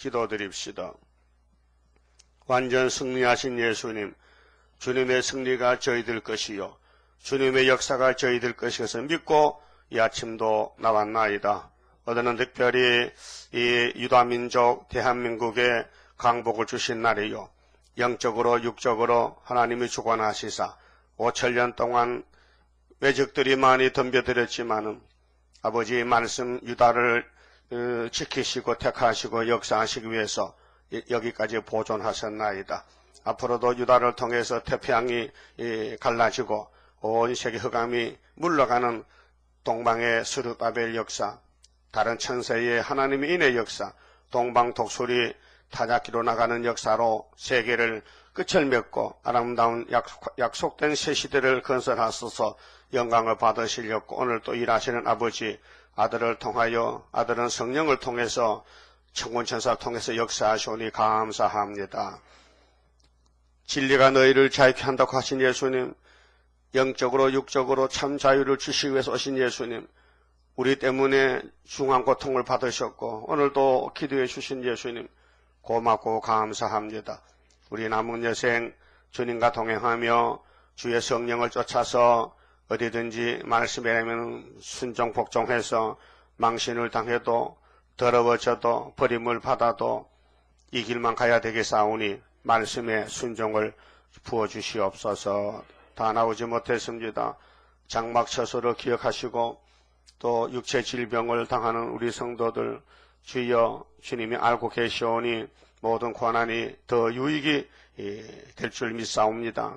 기도드립시다. 완전 승리하신 예수님, 주님의 승리가 저희들 것이요 주님의 역사가 저희들 것이어서 믿고 이 아침도 나왔나이다. 오늘은 특별히 이 유다민족 대한민국에 강복을 주신 날이요 영적으로 육적으로 하나님이 주관하시사 5천년 동안 외적들이 많이 덤벼들었지만은 아버지의 말씀 유다를 지키시고 택하시고 역사하시기 위해서 여기까지 보존하셨나이다. 앞으로도 유다를 통해서 태평양이 갈라지고 온 세계 흑암이 물러가는 동방의 스룹바벨 역사, 다른 천세의 하나님의 인의 역사, 동방 독수리 타작기로 나가는 역사로 세계를 끝을 맺고 아름다운 약속된 새 시대를 건설하소서. 영광을 받으시려고 오늘 또 일하시는 아버지, 아들을 통하여 아들은 성령을 통해서 천군천사를 통해서 역사하시오니 감사합니다. 진리가 너희를 자유케 한다고 하신 예수님, 영적으로 육적으로 참 자유를 주시기 위해서 오신 예수님, 우리 때문에 중한 고통을 받으셨고 오늘도 기도해 주신 예수님 고맙고 감사합니다. 우리 남은 여생 주님과 동행하며 주의 성령을 쫓아서 어디든지 말씀이라면 순종 복종해서 망신을 당해도 더러워져도 버림을 받아도 이 길만 가야 되겠사오니 말씀에 순종을 부어주시옵소서. 다 나오지 못했습니다. 장막처소를 기억하시고 또 육체 질병을 당하는 우리 성도들 주여 주님이 알고 계시오니 모든 고난이 더 유익이 될 줄 믿사옵니다.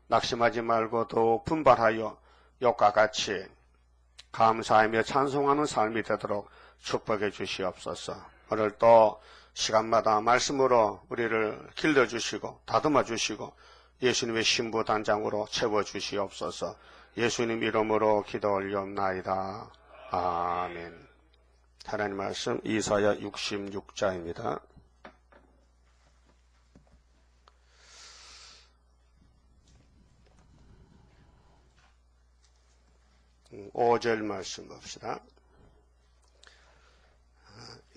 낙심하지 말고 더 분발하여 욕과 같이 감사하며 찬송하는 삶이 되도록 축복해 주시옵소서. 오늘 또 시간마다 말씀으로 우리를 길러주시고 다듬어 주시고 예수님의 신부 단장으로 채워주시옵소서. 예수님 이름으로 기도 올리옵나이다. 아멘. 하나님 말씀 이사야 66장입니다. 5절 말씀 봅시다.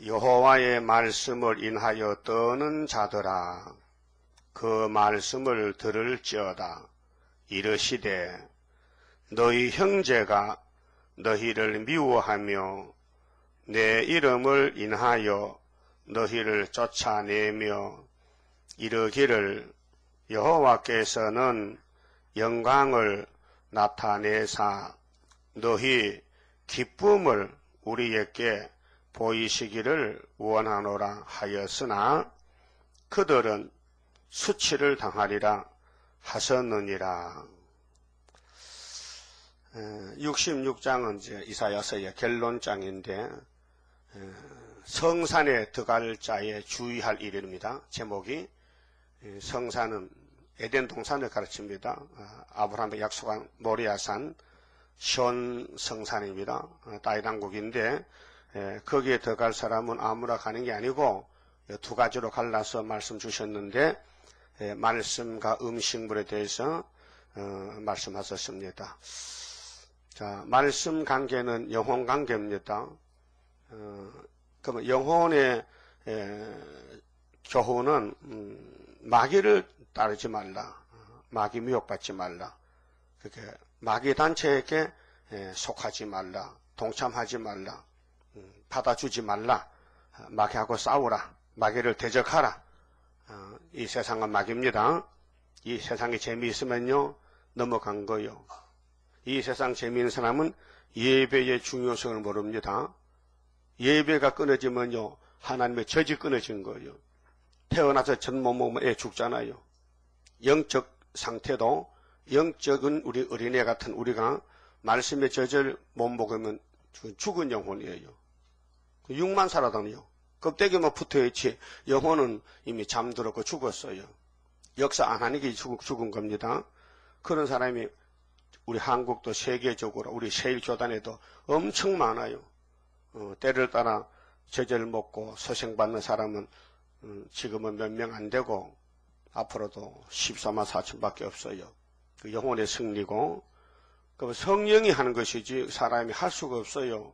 여호와의 말씀을 인하여 떠는 자들아, 그 말씀을 들을지어다. 이르시되 너희 형제가 너희를 미워하며 내 이름을 인하여 너희를 쫓아내며 이르기를 여호와께서는 영광을 나타내사 너희 기쁨을 우리에게 보이시기를 원하노라 하였으나 그들은 수치를 당하리라 하셨느니라. 66장은 이제 이사야서의 결론장인데 성산에 들어갈 자에 주의할 일입니다. 제목이 성산은 에덴 동산을 가르칩니다. 아브라함의 약속한 모리아산 시온 성산입니다. 땅의 당국인데 거기에 들어갈 사람은 아무나 가는 게 아니고 두 가지로 갈라서 말씀 주셨는데 말씀과 음식물에 대해서 말씀하셨습니다. 자, 말씀 관계는 영혼 관계입니다. 그러면 영혼의 교훈은 마귀를 따르지 말라, 마귀 미혹받지 말라, 그렇게 마귀 단체에게 속하지 말라, 동참하지 말라, 받아주지 말라, 마귀하고 싸우라, 마귀를 대적하라. 이 세상은 마귀입니다. 이 세상에 재미있으면요 넘어간 거요. 이 세상 재미있는 사람은 예배의 중요성을 모릅니다. 예배가 끊어지면요 하나님의 젖이 끊어진 거예요. 태어나서 젖 못 먹으면 애 죽잖아요. 영적 상태도 영적은 우리 어린애 같은 우리가 말씀의 젖을 못 먹으면 죽은 영혼이에요. 육만 살아다녀요. 껍데기만 붙어있지 영혼은 이미 잠들었고 죽었어요. 역사 안 하는 게 죽은 겁니다. 그런 사람이 우리 한국도 세계적으로 우리 세일교단에도 엄청 많아요. 때를 따라 제재를 먹고 소생받는 사람은 지금은 몇 명 안 되고 앞으로도 14만 4천밖에 없어요. 그 영혼의 승리고 그 성령이 하는 것이지 사람이 할 수가 없어요.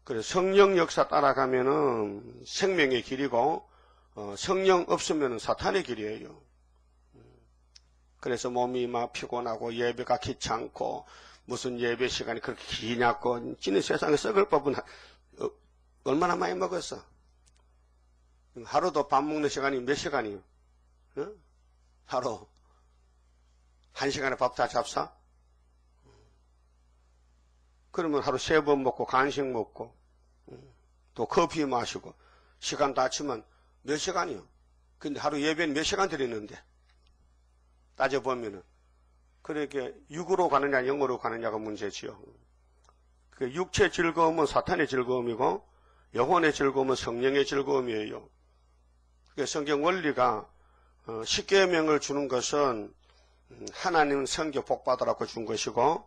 그래서 성령 역사 따라가면은 생명의 길이고 성령 없으면 사탄의 길이에요. 그래서 몸이 막 피곤하고 예배가 귀찮고 무슨 예배 시간이 그렇게 기냐고 지는 세상에 썩을 법은 얼마나 많이 먹었어. 하루도 밥 먹는 시간이 몇 시간이요? 하루 1시간에 밥 다 잡사? 그러면 하루 3번 먹고 간식 먹고 또 커피 마시고 시간 다 치면 몇 시간이요? 근데 하루 예배는 몇 시간 드리는데 따져보면은 그렇게 육으로 가느냐 영으로 가느냐가 문제지요. 그 육체의 즐거움은 사탄의 즐거움이고 영혼의 즐거움은 성령의 즐거움이에요. 성경 원리가 십계명을 주는 것은 하나님 성교 복받으라고 준 것이고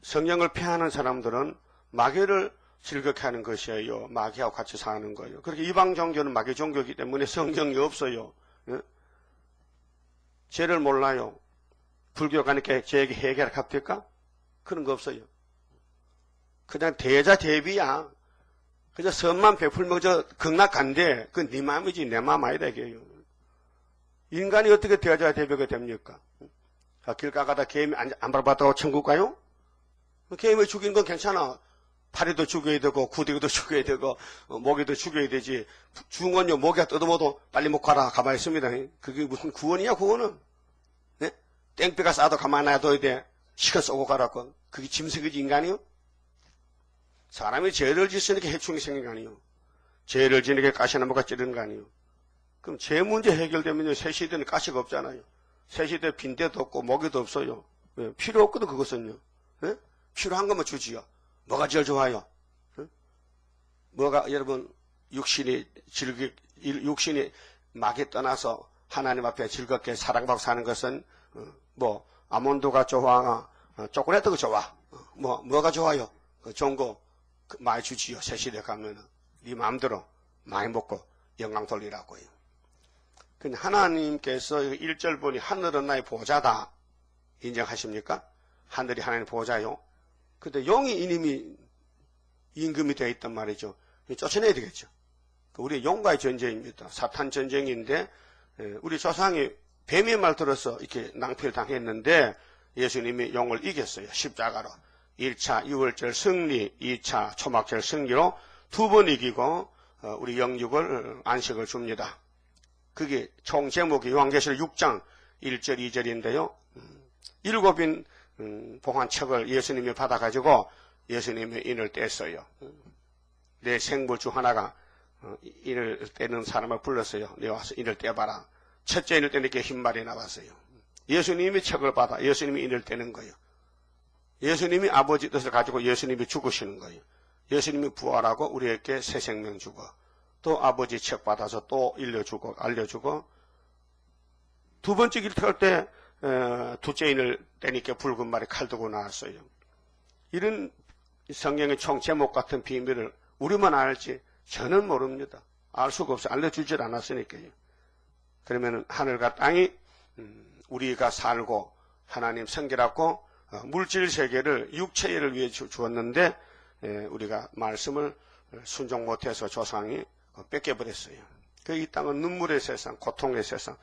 성령을 폐하는 사람들은 마귀를 즐겁게 하는 것이에요. 마귀하고 같이 사는 거예요. 그렇게 이방 종교는 마귀 종교이기 때문에 성경이 없어요. 죄를 몰라요. 불교가 이렇게 죄에게 해결을 합니까? 그런 거 없어요. 그냥 대자 대비야. 그저 선만 베풀면 저 극락간대. 그건 네 마음이지 내 마음 아니다 이게요. 인간이 어떻게 대자 대비가 됩니까? 길 가다가 개미 안 밟았다고 천국 가요? 개미 죽이는 건 괜찮아. 파리도 죽여야 되고 구데기도 죽여야 되고 모기도 죽여야 되지. 죽은 건요 모기가 뜯어먹어도 빨리 못 가라 가만히 있습니다. 그게 무슨 구원이야 구원은? 네? 땡볕가 싸도 가만히 놔둬야 돼. 시간 쏘고 가라고. 그게 짐승이지 인간이요? 사람이 죄를 짓으니까 해충이 생긴 거 아니에요. 죄를 지니까 가시나무가 찌르는 거 아니에요. 그럼 죄 문제 해결되면요 새 시대는 가시가 없잖아요. 새 시대 빈대도 없고 모기도 없어요. 왜? 필요 없거든 그것은요. 네? 필요한 것만 주지요. 뭐가 제일 좋아요? 응? 뭐가 여러분 육신이 막이 떠나서 하나님 앞에 즐겁게 사랑받고 사는 것은 뭐 아몬드가 좋아, 초콜릿가 좋아, 뭐가 좋아요? 좋은 거 많이 주지요. 새 시대 가면은 네 마음대로 많이 먹고 영광 돌리라고요. 근데 하나님께서 1절 보니 하늘은 나의 보좌다 인정하십니까? 하늘이 하나님의 보좌요. 근데 용이 이님이 임금이 되어 있단 말이죠. 쫓아내야 되겠죠. 우리의 용과의 전쟁입니다. 사탄 전쟁인데 우리 조상이 뱀의 말 들어서 이렇게 낭패를 당했는데 예수님이 용을 이겼어요. 십자가로. 1차 유월절 승리, 2차 초막절 승리로 2번 이기고 우리 영육을 안식을 줍니다. 그게 총 제목이 요한계시록 6장 1절 2절인데요. 7인 봉한 척을 예수님이 받아가지고 예수님의 인을 뗐어요. 내 생물 중 하나가 인을 떼는 사람을 불렀어요. 내 와서 인을 떼봐라. 첫째 인을 떼니까 흰말이 나왔어요. 예수님이 척을 받아 예수님이 인을 떼는 거예요. 예수님이 아버지 뜻을 가지고 예수님이 죽으시는 거예요. 예수님이 부활하고 우리에게 새 생명 주고 또 아버지 척 받아서 또 알려주고 두 번째 길 탈 때 둘째 인을 떼니까 붉은 말에 칼 들고 나왔어요. 이런 성경의 총 제목 같은 비밀을 우리만 알지 저는 모릅니다. 알 수가 없어요. 알려주질 않았으니까요. 그러면 하늘과 땅이 우리가 살고 하나님 성결하고 물질 세계를 육체를 위해 주었는데 우리가 말씀을 순종 못해서 조상이 뺏겨버렸어요. 이 땅은 눈물의 세상, 고통의 세상,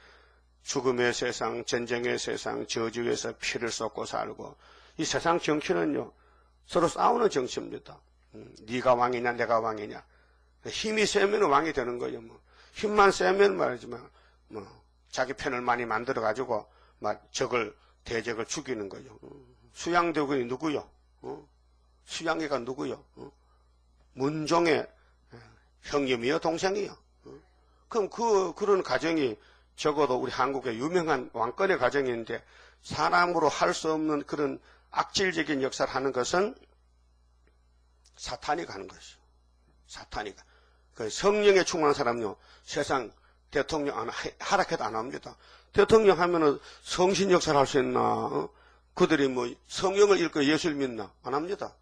죽음의 세상, 전쟁의 세상, 저주에서 피를 쏟고 살고 이 세상 정치는요 서로 싸우는 정치입니다. 네가 왕이냐 내가 왕이냐. 힘이 세면 왕이 되는 거예요. 힘만 세면 말이지만 자기 편을 많이 만들어 가지고 적을 대적을 죽이는 거예요. 수양대군이 누구요? 수양이가 누구요? 문종의 형님이요 동생이요. 그럼 그런 가정이 적어도 우리 한국의 유명한 왕권의 가정인데 사람으로 할 수 없는 그런 악질적인 역사를 하는 것은 사탄이 하는 것이요. 사탄이가. 그 성령에 충만한 사람요. 세상 대통령 하락해도 안 합니다. 대통령 하면은 성신 역사를 할 수 있나? 그들이 성령을 읽고 예수를 믿나? 안 합니다.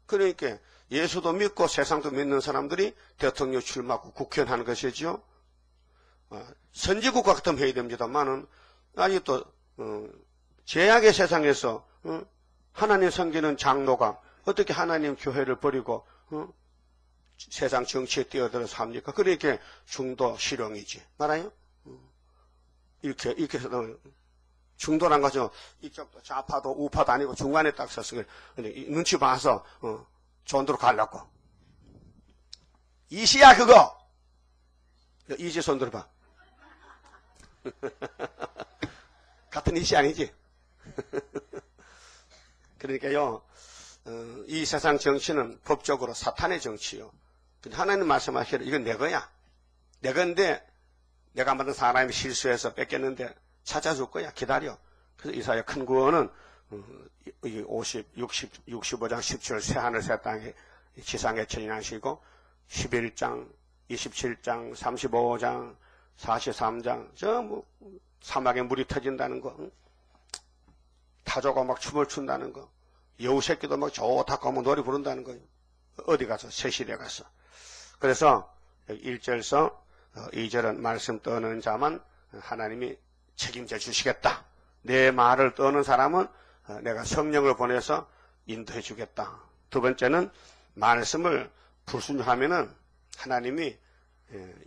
그러니까 예수도 믿고 세상도 믿는 사람들이 대통령 출마하고 국회의원 하는 것이죠. 선지국가 같으면 해야 됩니다만은 아직도 제약의 세상에서 하나님 섬기는 장로가 어떻게 하나님 교회를 버리고 세상 정치에 뛰어들어서 합니까? 그러니까 중도 실용이지. 말아요? 이렇게 해서 중도란 거죠. 이쪽도 좌파도 우파도 아니고 중간에 딱 섰어. 눈치 봐서, 존도로 가려고. 이시야, 그거! 이시 손 들어봐. 같은 이시 아니지? 그러니까요, 이 세상 정치는 법적으로 사탄의 정치요. 근데 하나님 말씀하시기를 이건 내 거야. 내 건데 내가 만든 사람이 실수해서 뺏겼는데 찾아줄 거야. 기다려. 그래서 이사야 큰 구원은 65장 17절 새하늘 새 땅에 지상에 천인하시고 11장 27장 35장 43장 사막에 물이 터진다는 거, 타조가 막 춤을 춘다는 거, 여우 새끼도 막 좋다고 하면 노래 부른다는 거예요. 어디 가서 세실에 가서. 그래서 1절서 2절은 말씀 떠는 자만 하나님이 책임져 주시겠다. 내 말을 떠는 사람은 내가 성령을 보내서 인도해 주겠다. 두 번째는 말씀을 불순종하면은 하나님이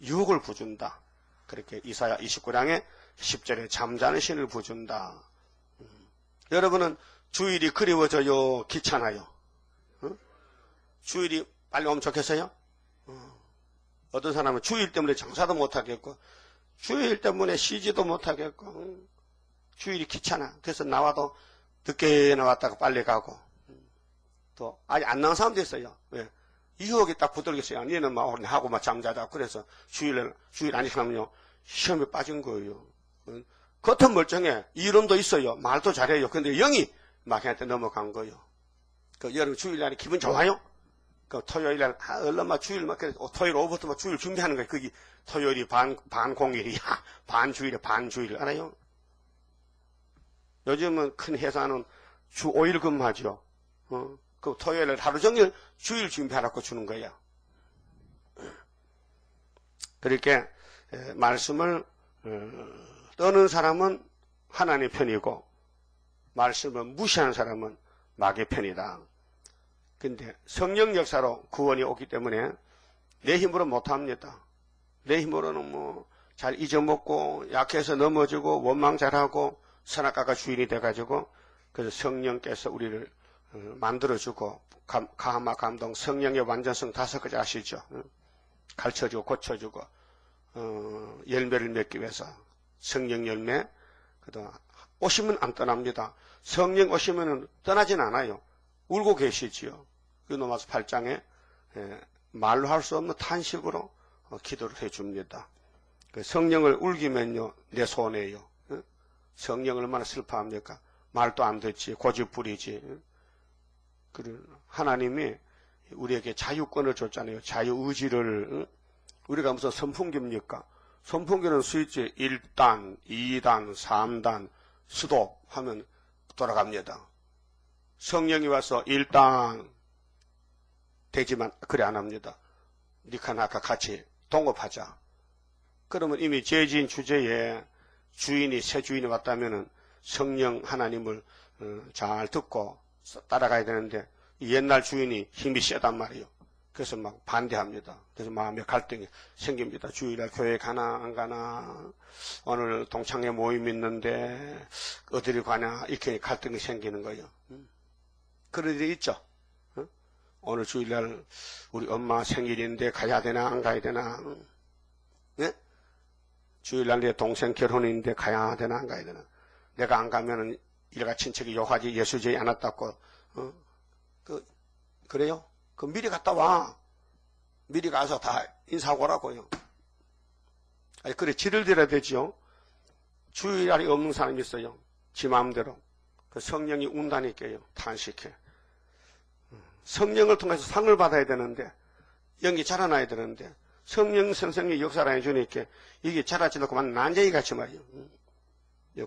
유혹을 부준다. 그렇게 이사야 29장에 10절에 잠자는 신을 부준다. 여러분은 주일이 그리워져요? 귀찮아요? 주일이 빨리 오면 좋겠어요? 어떤 사람은 주일 때문에 장사도 못하겠고 주일 때문에 쉬지도 못하겠고 주일이 귀찮아. 그래서 나와도 늦게 나왔다가 빨리 가고 또 아직 안 나온 사람도 있어요. 왜? 유혹이 딱 붙들겠어요. 니는 막 오늘 하고 막 잠자자. 그래서 주일 안 지나면요 시험에 빠진 거예요. 겉은 멀쩡해. 이론도 있어요. 말도 잘해요. 근데 영이 마귀한테 넘어간 거예요. 여러분 주일날에 기분 좋아요? 토요일날 얼른 주일 토요일 오후부터 주일 준비하는 거예요. 그게 토요일이 반 공일이야. 반주일이야. 반주일 알아요? 요즘은 큰 회사는 주 5일 근무하죠. 그 토요일날 하루 종일 주일 준비하라고 주는 거예요. 그렇게 말씀을 떠는 사람은 하나님 편이고 말씀을 무시하는 사람은 마귀 편이다. 근데 성령 역사로 구원이 오기 때문에 내 힘으로 못합니다. 내 힘으로는 잘 잊어먹고 약해서 넘어지고 원망 잘하고 선악과가 주인이 돼가지고 그래서 성령께서 우리를 만들어주고 가마 감동 성령의 완전성 5가지 아시죠? 가르쳐주고 고쳐주고 열매를 맺기 위해서 성령 열매 그다음 오시면 안 떠납니다. 성령 오시면 떠나진 않아요. 울고 계시지요. 로마서 8장에 말로 할 수 없는 탄식으로 기도를 해줍니다. 성령을 울기면요 내 손해요. 성령 얼마나 슬퍼합니까? 말도 안 듣지 고집부리지. 하나님이 우리에게 자유권을 줬잖아요. 자유의지를. 우리가 무슨 선풍기입니까? 선풍기는 스위치 1단, 2단, 3단, 스톱 하면 돌아갑니다. 성령이 와서 1단 되지만 그래 안 합니다. 니카나 아까 같이 동업하자. 그러면 이미 죄지은 주제에 주인이 새 주인이 왔다면은 성령 하나님을 잘 듣고 따라가야 되는데 옛날 주인이 힘이 세단 말이에요. 그래서 막 반대합니다. 그래서 마음에 갈등이 생깁니다. 주일날 교회 가나 안 가나 오늘 동창회 모임 있는데 어디를 가냐 이렇게 갈등이 생기는 거예요. 그런 일이 있죠. 오늘 주일날 우리 엄마 생일인데 가야 되나 안 가야 되나. 네? 주일날 내 동생 결혼인데 가야 되나 안 가야 되나. 내가 안 가면은 일가 친척이 욕하지 예수제에 안 왔다고. 그래요? 미리 갔다 와. 미리 가서 다 인사하고 오라고요. 아니, 그래, 지를 들어야 되지요. 주일날이 없는 사람이 있어요. 지 마음대로. 성령이 운다니까요. 탄식해. 성령을 통해서 상을 받아야 되는데, 연기 자라나야 되는데, 성령 선생님이 역사를 해주니까, 이게 자라지 않고만 난쟁이 같이 말이에요.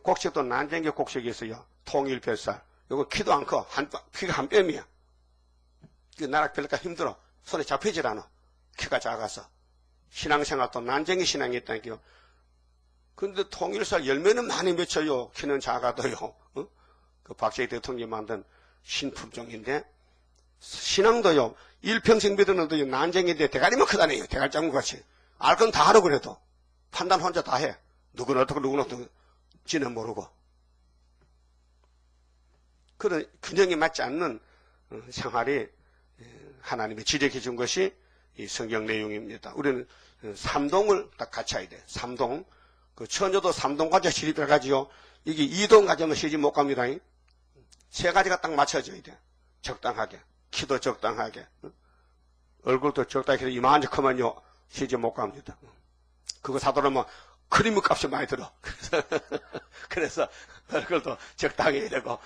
곡식도 난쟁이 곡식이 있어요. 통일 뱃살. 요거 키도 안 커. 키가 한 뼘이야. 나락 별까 힘들어. 손에 잡히질 않아. 키가 작아서. 신앙생활도 난쟁이 신앙이 있다니까요. 근데 통일살 열매는 많이 맺혀요. 키는 작아도요. 그 박정희 대통령이 만든 신품종인데 신앙도요, 일평생 믿었는데 난쟁이인데 대가리만 크다네요. 대갈장구 같이. 알 건 다 하라고 그래도. 판단 혼자 다 해. 누구는 어떻고 누구는 어떻고 지는 모르고. 그런 균형이 맞지 않는 생활이 하나님이 지적해 준 것이 이 성경 내용입니다. 우리는 삼동을 딱 갖춰야 돼. 삼동. 그 처녀도 삼동 가져 시집을 가지요. 이게 이동 가져면 시집 못 갑니다. 세 가지가 딱 맞춰져야 돼. 적당하게. 키도 적당하게. 얼굴도 적당하게 해서 이만한 척하면요. 시집 못 갑니다. 그거 사들으면 크림 값이 많이 들어. 그래서 얼굴도 적당히 해야 되고,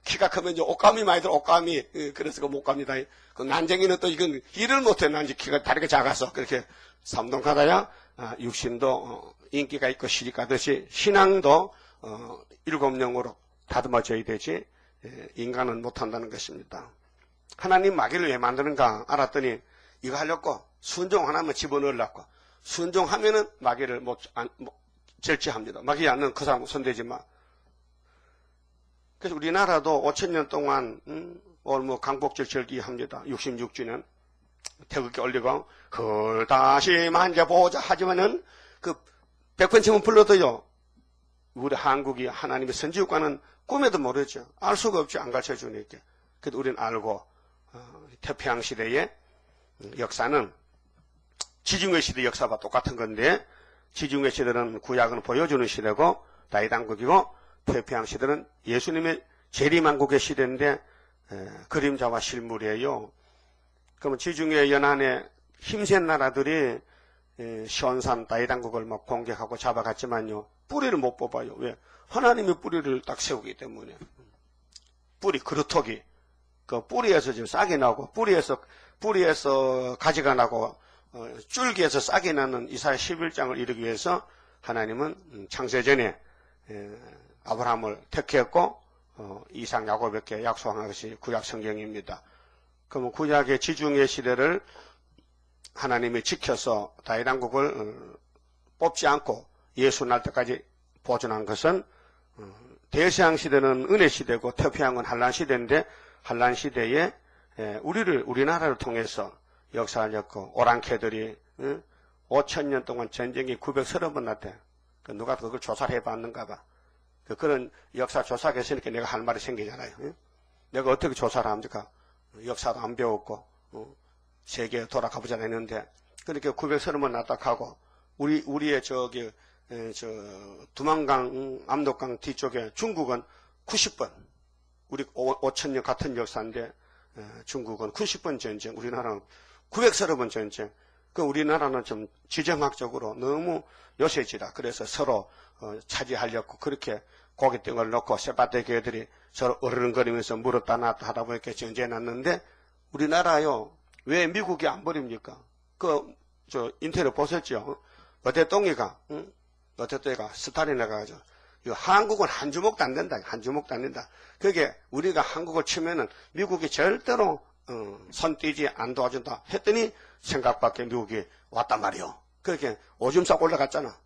키가 크면 이제 옷감이 많이 들어, 옷감이. 그래서 못 갑니다. 그 난쟁이는 또 이건 일을 못해, 난지 키가 다리가 작아서. 그렇게 삼동 가다야, 육신도 인기가 있고 시집 가듯이 신앙도 7영으로 다듬어져야 되지, 인간은 못한다는 것입니다. 하나님 마귀를 왜 만드는가 알았더니 이거 하려고 순종 하나만 집어넣으려고. 순종하면은 마귀를 절제합니다. 마귀 않는 그 사람 손대지 마. 그래서 우리나라도 5000년 동안 오늘 강복절 절기합니다. 66주년 태극기 올리고 그걸 다시 만져보자 하지만은 그 100번 불러도요. 우리 한국이 하나님의 선지국가는 꿈에도 모르죠. 알 수가 없죠. 안 가르쳐주니까. 그래도 우리는 알고 태평양 시대의 역사는 지중해 시대 역사와 똑같은 건데 지중해 시대는 구약은 보여주는 시대고 다이당국이고 태평양 시대는 예수님의 재림왕국의 시대인데 그림자와 실물이에요. 그러면 지중해 연안에 힘센 나라들이 시온산 다이당국을 막 공격하고 잡아갔지만요. 뿌리를 못 뽑아요. 왜? 하나님의 뿌리를 딱 세우기 때문에. 뿌리, 그루터기. 그 뿌리에서 지금 싹이 나고 뿌리에서 가지가 나고 줄기에서 싹이 나는 이사야 11장을 이루기 위해서 하나님은 창세전에 아브라함을 택했고 이삭 야곱에게 약속한 것이 구약 성경입니다. 그러면 구약의 지중해 시대를 하나님이 지켜서 다윗왕국을 뽑지 않고 예수 날 때까지 보존한 것은 대서양 시대는 은혜 시대고 태평양은 환란 시대인데 환란 시대에 우리나라를 통해서 역사하였고 오랑캐들이 5000년 동안 전쟁이 930번 났대. 누가 그걸 조사를 해봤는가 봐. 그런 역사 조사가 있으니까 내가 할 말이 생기잖아요. 내가 어떻게 조사를 합니까? 역사도 안 배웠고 세계에 돌아가보자 했는데 그러니까 930번 났다 하고 우리의 두만강 압록강 뒤쪽에 중국은 90번 우리 5000년 같은 역사인데 중국은 90번 전쟁, 우리나라는 930번 전쟁. 그 우리나라는 좀 지정학적으로 너무 요새지라. 그래서 서로 차지하려고 그렇게 고깃등을 놓고 쇠바떼기 애들이 서로 어르렁거리면서 물었다 놨다 하다 보니까 전쟁해놨는데 우리나라요. 왜 미국이 안 버립니까? 인터넷 보셨죠? 어태동이가 스탈린에 가가지고 한국은 한 주먹도 안 된다. 한 주먹도 안 된다. 그게 우리가 한국을 치면은 미국이 절대로 손 떼지 안 도와준다 했더니 생각밖에 미국이 왔단 말이요. 그렇게 오줌 싹 올라갔잖아.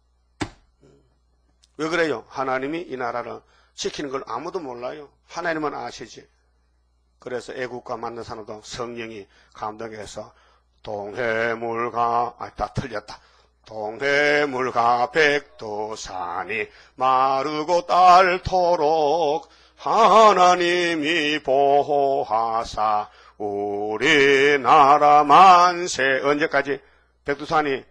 왜 그래요? 하나님이 이 나라를 지키는 걸 아무도 몰라요. 하나님은 아시지. 그래서 애국가 만든 사람도 성령이 감동해서 동해물가 다 틀렸다. 동해물가 백두산이 마르고 닳도록 하나님이 보호하사 우리나라 만세. 언제까지? 백두산이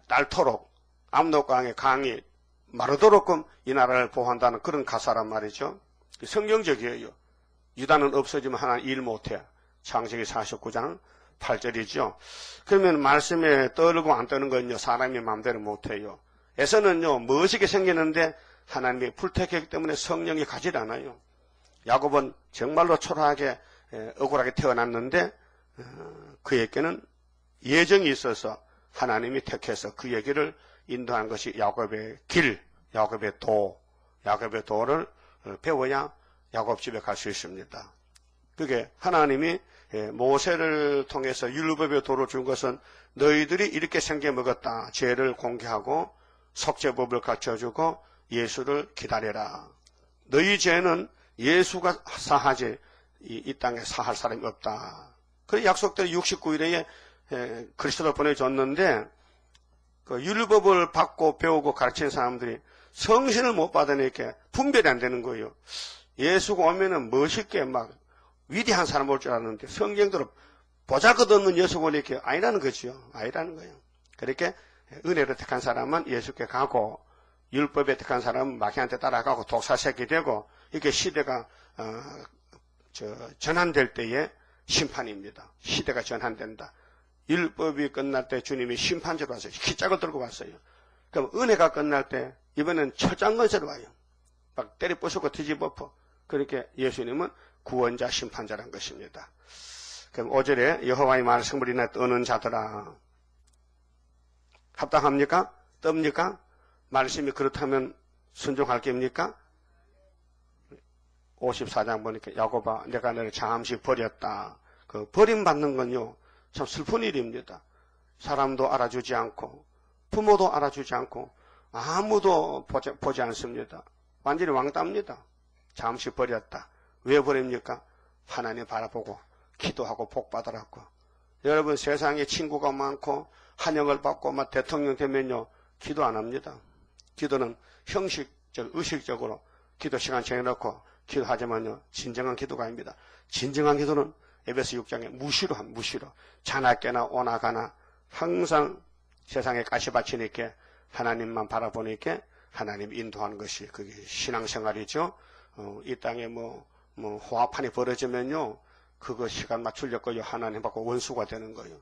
닳도록 압록강의 강이 마르도록끔 이 나라를 보호한다는 그런 가사란 말이죠. 성경적이에요. 유다는 없어지면 하나님 일 못해. 창세기 49장 8절이죠. 그러면 말씀에 떠오르고 안 떠는 건요, 사람이 마음대로 못해요. 에서는요, 멋있게 생기는데 하나님이 불택했기 때문에 성령이 가지 않아요. 야곱은 정말로 초라하게 억울하게 태어났는데 그에게는 예정이 있어서 하나님이 택해서 그에게를 인도한 것이 야곱의 길, 야곱의 도를 배워야 야곱 집에 갈 수 있습니다. 그게 하나님이 모세를 통해서 율법의 도를 준 것은 너희들이 이렇게 생겨 먹었다. 죄를 공개하고 속죄법을 가르쳐주고 예수를 기다려라. 너희 죄는 예수가 사하지 이 땅에 사할 사람이 없다. 그 약속대로 69일에 그리스도를 보내줬는데 그 율법을 받고 배우고 가르치는 사람들이 성신을 못 받으니까 분별이 안 되는 거예요. 예수가 오면은 멋있게 막 위대한 사람 올 줄 알았는데 성경대로 보잘것없는 예수가 오니까 아니라는 거죠. 아니라는 거예요. 그렇게 은혜로 택한 사람은 예수께 가고 율법에 택한 사람은 마귀한테 따라가고 독사새끼 되고 이렇게 시대가 전환될 때에 심판입니다. 시대가 전환된다. 율법이 끝날 때 주님이 심판제로 왔어요. 기짝을 들고 왔어요. 그럼 은혜가 끝날 때 이번엔 철장건세로 와요. 막 때려 부수고 뒤집어엎어. 그렇게 예수님은 구원자 심판자란 것입니다. 그럼 5절에 여호와의 말씀을 인하여 떠는 자들아 합당합니까? 떱니까? 말씀이 그렇다면 순종할 겁니까? 54장 보니까 야곱아 내가 너를 잠시 버렸다. 그 버림받는 건요 참 슬픈 일입니다. 사람도 알아주지 않고 부모도 알아주지 않고 아무도 보지 않습니다. 완전히 왕따입니다. 잠시 버렸다. 왜 버립니까? 하나님 바라보고 기도하고 복받으라고. 여러분 세상에 친구가 많고 환영을 받고 막 대통령 되면요 기도 안 합니다. 기도는 형식적 의식적으로 기도 시간 정해놓고 기도하지만요 진정한 기도가 아닙니다. 진정한 기도는 에베소 6장에 무시로 한 무시로 자나깨나 오나가나 항상 세상에 가시밭이니까 하나님만 바라보니까 하나님 인도하는 것이 그게 신앙생활이죠. 이 땅에 뭐 호화판이 벌어지면요 그거 시간 맞추려고 하나님 받고 원수가 되는 거예요.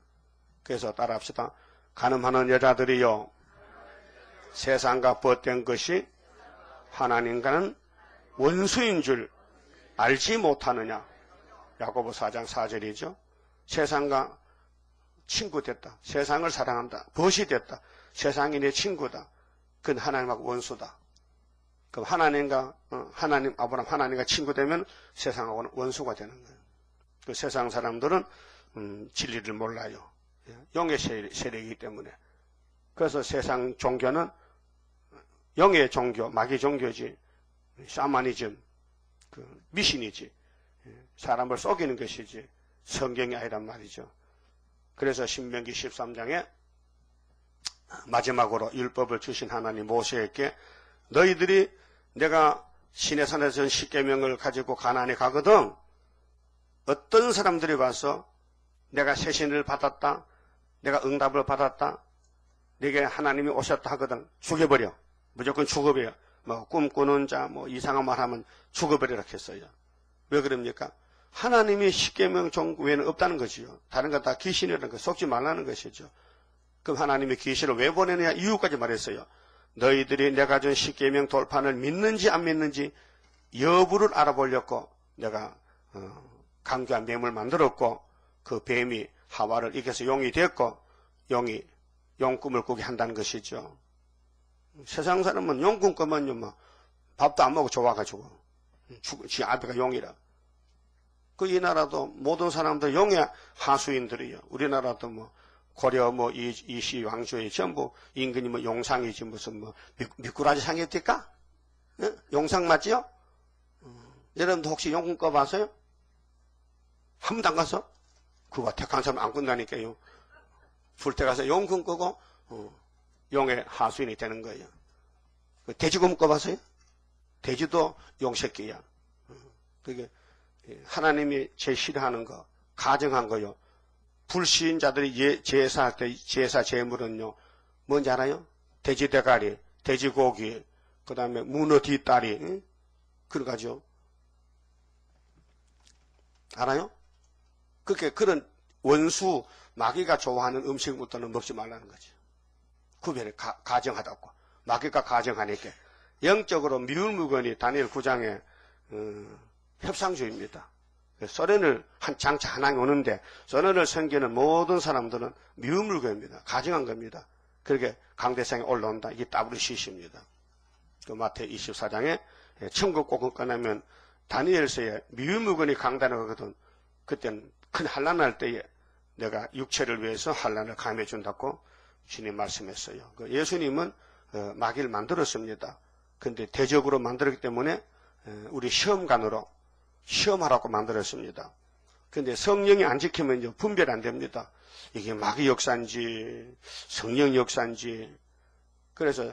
그래서 따라합시다. 가늠하는 여자들이요 세상과 벗된 것이 하나님과는 원수인 줄 알지 못하느냐. 야고보 4장 4절이죠. 세상과 친구 됐다. 세상을 사랑한다. 벗이 됐다. 세상이 내 친구다. 그건 하나님하고 원수다. 그럼 하나님 아브라함 하나님과 친구 되면 세상하고는 원수가 되는 거예요. 그 세상 사람들은 진리를 몰라요. 영의 세력이기 때문에. 그래서 세상 종교는 영의 종교, 마귀 종교지, 샤머니즘, 미신이지, 사람을 속이는 것이지 성경이 아니란 말이죠. 그래서 신명기 13장에 마지막으로 율법을 주신 하나님 모세에게 너희들이 내가 시내산에서 전 10계명을 가지고 가나안에 가거든 어떤 사람들이 와서 내가 세신을 받았다, 내가 응답을 받았다, 내게 하나님이 오셨다 하거든 죽여버려. 무조건 죽어버려. 뭐 꿈꾸는 자, 뭐 이상한 말 하면 죽어버리라 했어요. 왜 그럽니까? 하나님이 10계명 종 외에는 없다는 것이요. 다른 거 다 귀신이라는 거 속지 말라는 것이죠. 그럼 하나님이 귀신을 왜 보내느냐 이유까지 말했어요. 너희들이 내가 준 10계명 돌판을 믿는지 안 믿는지 여부를 알아보려고 내가 강교한 뱀을 만들었고 그 뱀이 하와를 이겨서 용이 됐고 용이 용꿈을 꾸게 한다는 것이죠. 세상 사람은 용꿈 꾸면요 뭐 밥도 안 먹고 좋아가지고 지 아비가 용이라. 그 이 나라도 모든 사람들 용의 하수인들이요. 우리나라도 뭐 고려 뭐 이시 왕조의 전부 임금이 뭐 용상이지 무슨 뭐 미꾸라지 상이었을까? 용상 맞지요? 여러분도 혹시 용꿈 꿔봤어요? 한 번도 안 가서? 그거 택한 사람 안 꾼다니까요. 불때 가서 용꿈 꾸고 용의 하수인이 되는 거예요. 돼지꿈 꿔봤어요? 돼지도 용새끼야. 그게 하나님이 제일 싫어하는 거, 가정한 거요. 불신자들이 제사할 때 제사 제물은요, 뭔지 알아요? 돼지 대가리, 돼지고기, 그 다음에 문어 뒷다리, 응? 그러가죠. 알아요? 그렇게 그런 원수, 마귀가 좋아하는 음식부터는 먹지 말라는 거죠. 구별을 가정하다고. 마귀가 가정하니까. 영적으로 미운 물건이 다니엘 9장에 협상주의입니다. 소련을 장차 하나님 오는데 소련을 섬기는 모든 사람들은 미운 물건입니다. 가정한 겁니다. 그렇게 강대상에 올라온다. 이게 WCC입니다. 그 마태 24장에 천국 꼭은 꺼내면 다니엘서에 미운 물건이 강단에 가거든. 그때는 큰 환난 날 때에 내가 육체를 위해서 환난을 감해 준다고 주님 말씀했어요. 예수님은 마귀를 만들었습니다. 근데 대적으로 만들었기 때문에 우리 시험관으로 시험하라고 만들었습니다. 근데 성령이 안 지키면 분별 안 됩니다. 이게 마귀 역사인지 성령 역사인지. 그래서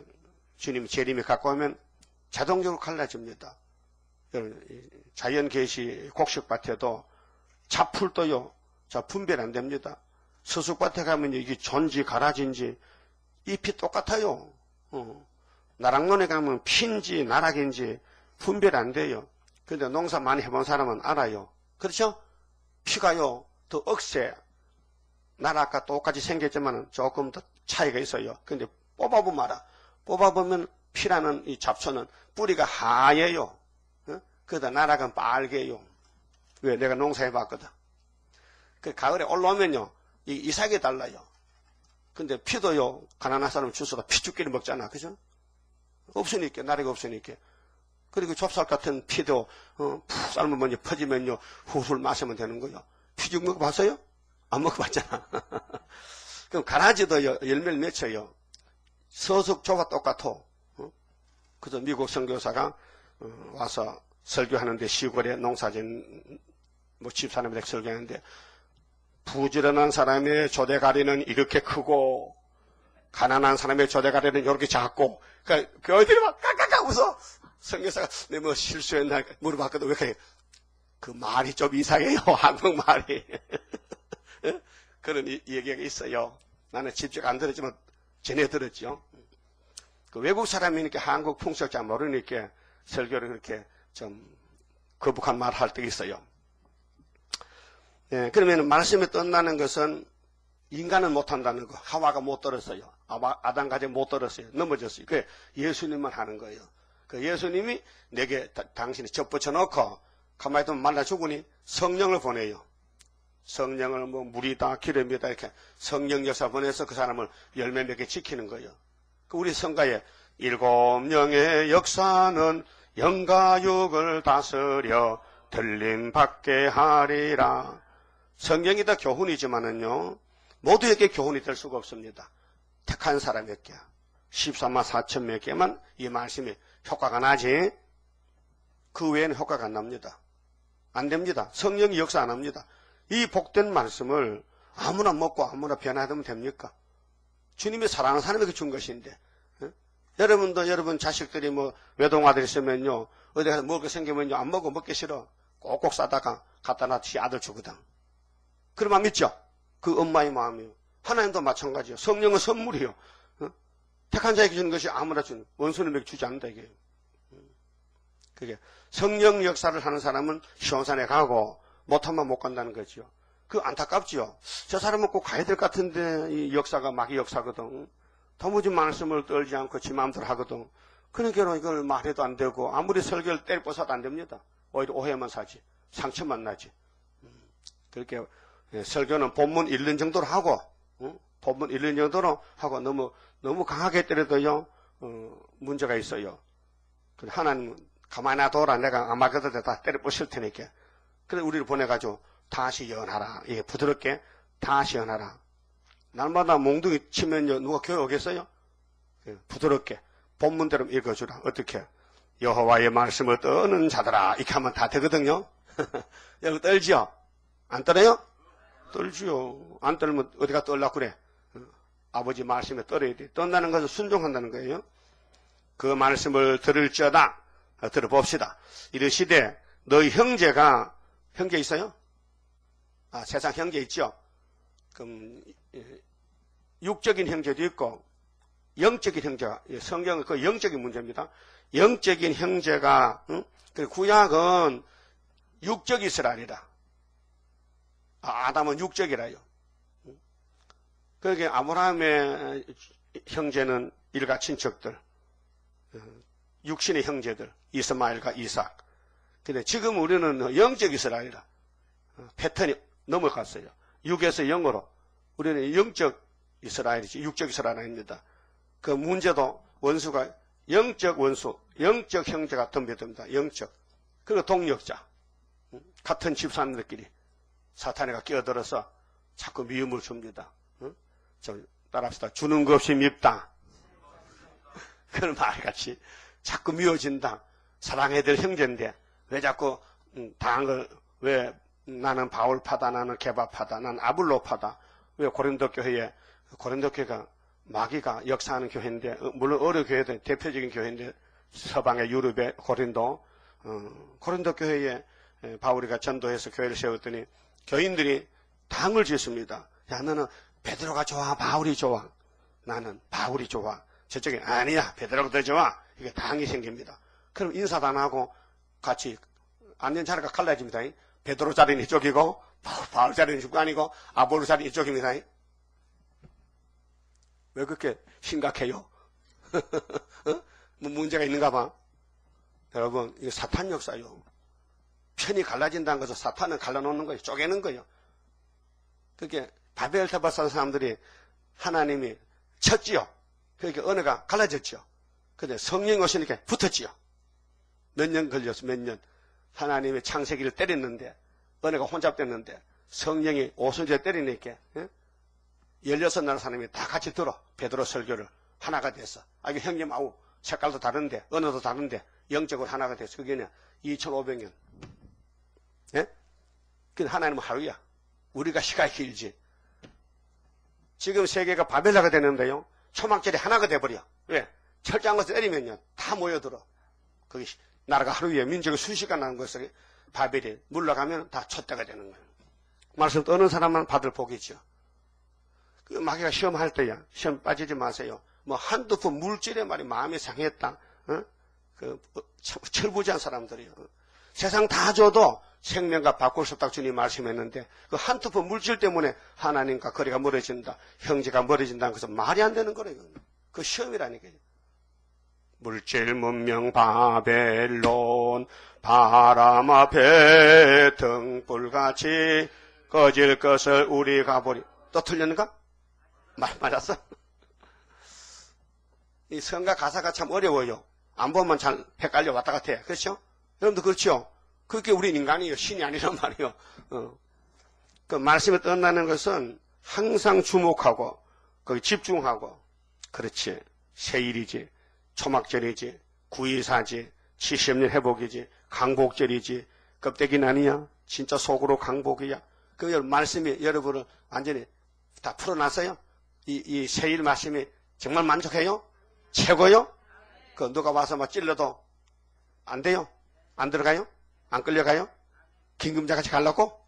주님이 재림이 갖고 오면 자동적으로 갈라집니다. 자연 계시 곡식밭에도 잡풀도요. 분별 안 됩니다. 서숙밭에 가면 이게 존지 가라진지 잎이 똑같아요. 나락론에 가면 핀지 나락인지 분별 안 돼요. 근데 농사 많이 해본 사람은 알아요. 그렇죠? 피가요 더 억세. 나락과 똑같이 생겼지만 조금 더 차이가 있어요. 근데 뽑아보면 알아. 뽑아보면 피라는 이 잡초는 뿌리가 하얘요. 그러다 나락은 빨개요. 왜? 내가 농사해봤거든. 그 가을에 올라오면요 이 이삭이 달라요. 근데 피도요 가난한 사람은 주워다 피죽기를 먹잖아. 그죠? 없으니까, 나락이 없으니까. 그리고 좁쌀 같은 피도 푹 삶으면 퍼지면요 훌훌 마시면 되는 거예요. 피죽 먹어봤어요? 안 먹어봤잖아. 그럼 가라지도요 열매를 맺혀요. 서숙초가 똑같아. 그래서 미국 선교사가 와서 설교하는데 시골에 농사진 집사람들에게 설교하는데 부지런한 사람의 조대가리는 이렇게 크고 가난한 사람의 조대가리는 이렇게 작고 그러니까 그 어디를 막 깍깍깍 웃어. 선교사가 내 뭐 실수했나 물어봤거든. 왜 그래? 그 말이 좀 이상해요. 한국 말이. 그런 얘기가 있어요. 나는 직접 안 들었지만 전에 들었죠. 그 외국 사람이니까 한국 풍속 잘 모르니까 설교를 그렇게 좀 거북한 말 할 때 있어요. 예, 그러면 말씀에 뜬다는 것은 인간은 못한다는 거. 하와가 못 들었어요. 아담까지 못 들었어요. 넘어졌어요. 그게 예수님만 하는 거예요. 그 예수님이 내게 당신이 접붙여 놓고 가만히 있으면 말라 죽으니 성령을 보내요. 성령을 뭐 물이다 기름이다 이렇게 성령 역사 보내서 그 사람을 열매 맺게 지키는 거예요. 우리 성가에 7영의 역사는 영과 육을 다스려 들림받게 하리라. 성경이 다 교훈이지만은요 모두에게 교훈이 될 수가 없습니다. 택한 사람에게 14만 4천 명에게만 이 말씀이 효과가 나지 그 외에는 효과가 안 납니다. 안 됩니다. 성령이 역사 안 합니다. 이 복된 말씀을 아무나 먹고 아무나 변화하면 됩니까? 주님이 사랑하는 사람에게 준 것인데 여러분도 여러분 자식들이 뭐 외동아들 있으면요 어디 가서 먹을 거 생기면요 안 먹어 먹기 싫어 꼭꼭 싸다가 갖다 놔지 아들 주거든. 그러면 믿죠? 그 엄마의 마음이요. 하나님도 마찬가지요. 성령은 선물이요. 택한 자에게 주는 것이 아무나 주는 원수님에게 주지 않는다 이게. 그게 성령 역사를 하는 사람은 시온산에 가고 못하면 못 간다는 거지요. 그 안타깝지요. 저 사람은 꼭 가야 될 것 같은데 이 역사가 마귀 역사거든. 도무지 말씀을 떨지 않고 지 마음대로 하거든. 그러니까 이걸 말해도 안 되고 아무리 설교를 때려부숴도 안 됩니다. 오히려 오해만 사지. 상처만 나지. 그렇게 설교는 본문 읽는 정도로 하고 본문 읽는 정도로 하고 너무 강하게 때려도요 문제가 있어요. 하나님은 가만히 놔둬라. 내가 아마겟돈에 다 때려부실 테니까. 그래서 우리를 보내가지고 다시 연하라. 이게 부드럽게 다시 연하라. 날마다 몽둥이 치면요 누가 교회 오겠어요? 부드럽게 본문대로 읽어주라. 어떻게? 여호와의 말씀을 떠는 자들아 이렇게 하면 다 되거든요. 여러분 떨지요? 안 떨어요? 떨지요. 안 떨면 어디가 떨려고 그래? 아버지 말씀에 떨어야 돼. 떤다는 것은 순종한다는 거예요. 그 말씀을 들을지어다. 들어봅시다. 이르시되 너희 형제가 형제 있어요? 세상 형제 있죠? 그럼 육적인 형제도 있고 영적인 형제가 성경은 그 영적인 문제입니다. 영적인 형제가 그 구약은 육적 이스라엘이다. 아담은 육적이라요. 그러니까 아브라함의 형제는 일가 친척들, 육신의 형제들 이스마엘과 이삭. 근데 지금 우리는 영적 이스라엘이라. 패턴이 넘어갔어요. 육에서 영으로. 우리는 영적 이스라엘이지 육적 이스라엘 아닙니다. 그 문제도 원수가 영적 원수, 영적 형제가 덤벼듭니다. 영적. 그리고 동력자. 같은 집사람들끼리 사탄이가 끼어들어서 자꾸 미움을 줍니다. 좀 따라합시다. 주는 것 없이 밉다. 그런 말같이 자꾸 미워진다. 사랑해야 될 형제인데 왜 자꾸 당한 걸 왜 나는 바울파다, 나는 게바파다, 나는 아블로파다. 왜 고린도 교회가 마귀가 역사하는 교회인데, 물론 어느 교회든 대표적인 교회인데, 서방의 유럽의 고린도 교회에 바울이가 전도해서 교회를 세웠더니 교인들이 당을 짓습니다. 야, 너는 베드로가 좋아, 바울이 좋아? 나는 바울이 좋아. 저쪽에 아니야, 베드로가 더 좋아. 이게 당이 생깁니다. 그럼 인사도 안 하고 같이 앉는 자리가 갈라집니다. 베드로 자리는 이쪽이고 바울 자리는 이쪽 아니고 아볼로 자리는 이쪽입니다. 왜 그렇게 심각해요? 뭐 문제가 있는가 봐. 여러분, 이거 사탄 역사요. 편이 갈라진다는 것은 사탄은 갈라놓는 거예요. 쪼개는 거예요. 그게 바벨 타바 산 사람들이 하나님이 쳤지요. 그러니까 언어가 갈라졌죠. 근데 성령이 오시니까 붙었지요. 몇 년 걸렸어, 몇 년. 하나님의 창세기를 때렸는데, 언어가 혼잡됐는데, 성령이 오순절 때리니까, 16나라 사람이 다 같이 들어. 베드로 설교를. 하나가 됐어. 아, 이거 형님, 아우, 색깔도 다른데, 언어도 다른데, 영적으로 하나가 됐어. 그게 2500년. 예? 그 하나님은 하루야. 우리가 시간이 길지. 지금 세계가 바벨라가 되는데요. 초막절이 하나가 돼버려. 왜? 철저한 것을 때리면요. 다 모여들어. 거기 나라가 하루에 민족이 수시간 나는 것을 바벨이 물러가면 다 촛대가 되는 거예요. 말씀 떠는 사람만 받을 복이죠. 그 마귀가 시험할 때야. 시험 빠지지 마세요. 뭐 한두 푼 물질에 말이 마음이 상했다. 철부지한 사람들이요. 세상 다 줘도 생명과 바꿀 수 없다고 주님 말씀했는데 그 한두 푼 물질 때문에 하나님과 거리가 멀어진다. 형제가 멀어진다는 것은 말이 안 되는 거래요. 그 시험이라니까요. 물질 문명 바벨론 바람 앞에 등불같이 꺼질 것을 우리가 보리. 또 틀렸는가? 맞았어? 이 성가 가사가 참 어려워요. 안 보면 잘 헷갈려 왔다 갔아. 그렇죠? 여러분도 그렇죠? 그게 우린 인간이에요. 신이 아니란 말이에요. 그 말씀을 떠나는 것은 항상 주목하고 거기 집중하고 그렇지. 세일이지. 초막절이지. 9.24지. 70년 회복이지. 강복절이지. 껍데기는 아니야. 진짜 속으로 강복이야. 그 말씀이 여러분을 완전히 다 풀어놨어요. 이 세일 말씀이 정말 만족해요? 최고요? 그 누가 와서 막 찔러도 안 돼요? 안 들어가요? 안 끌려가요? 김금자 같이 가려고?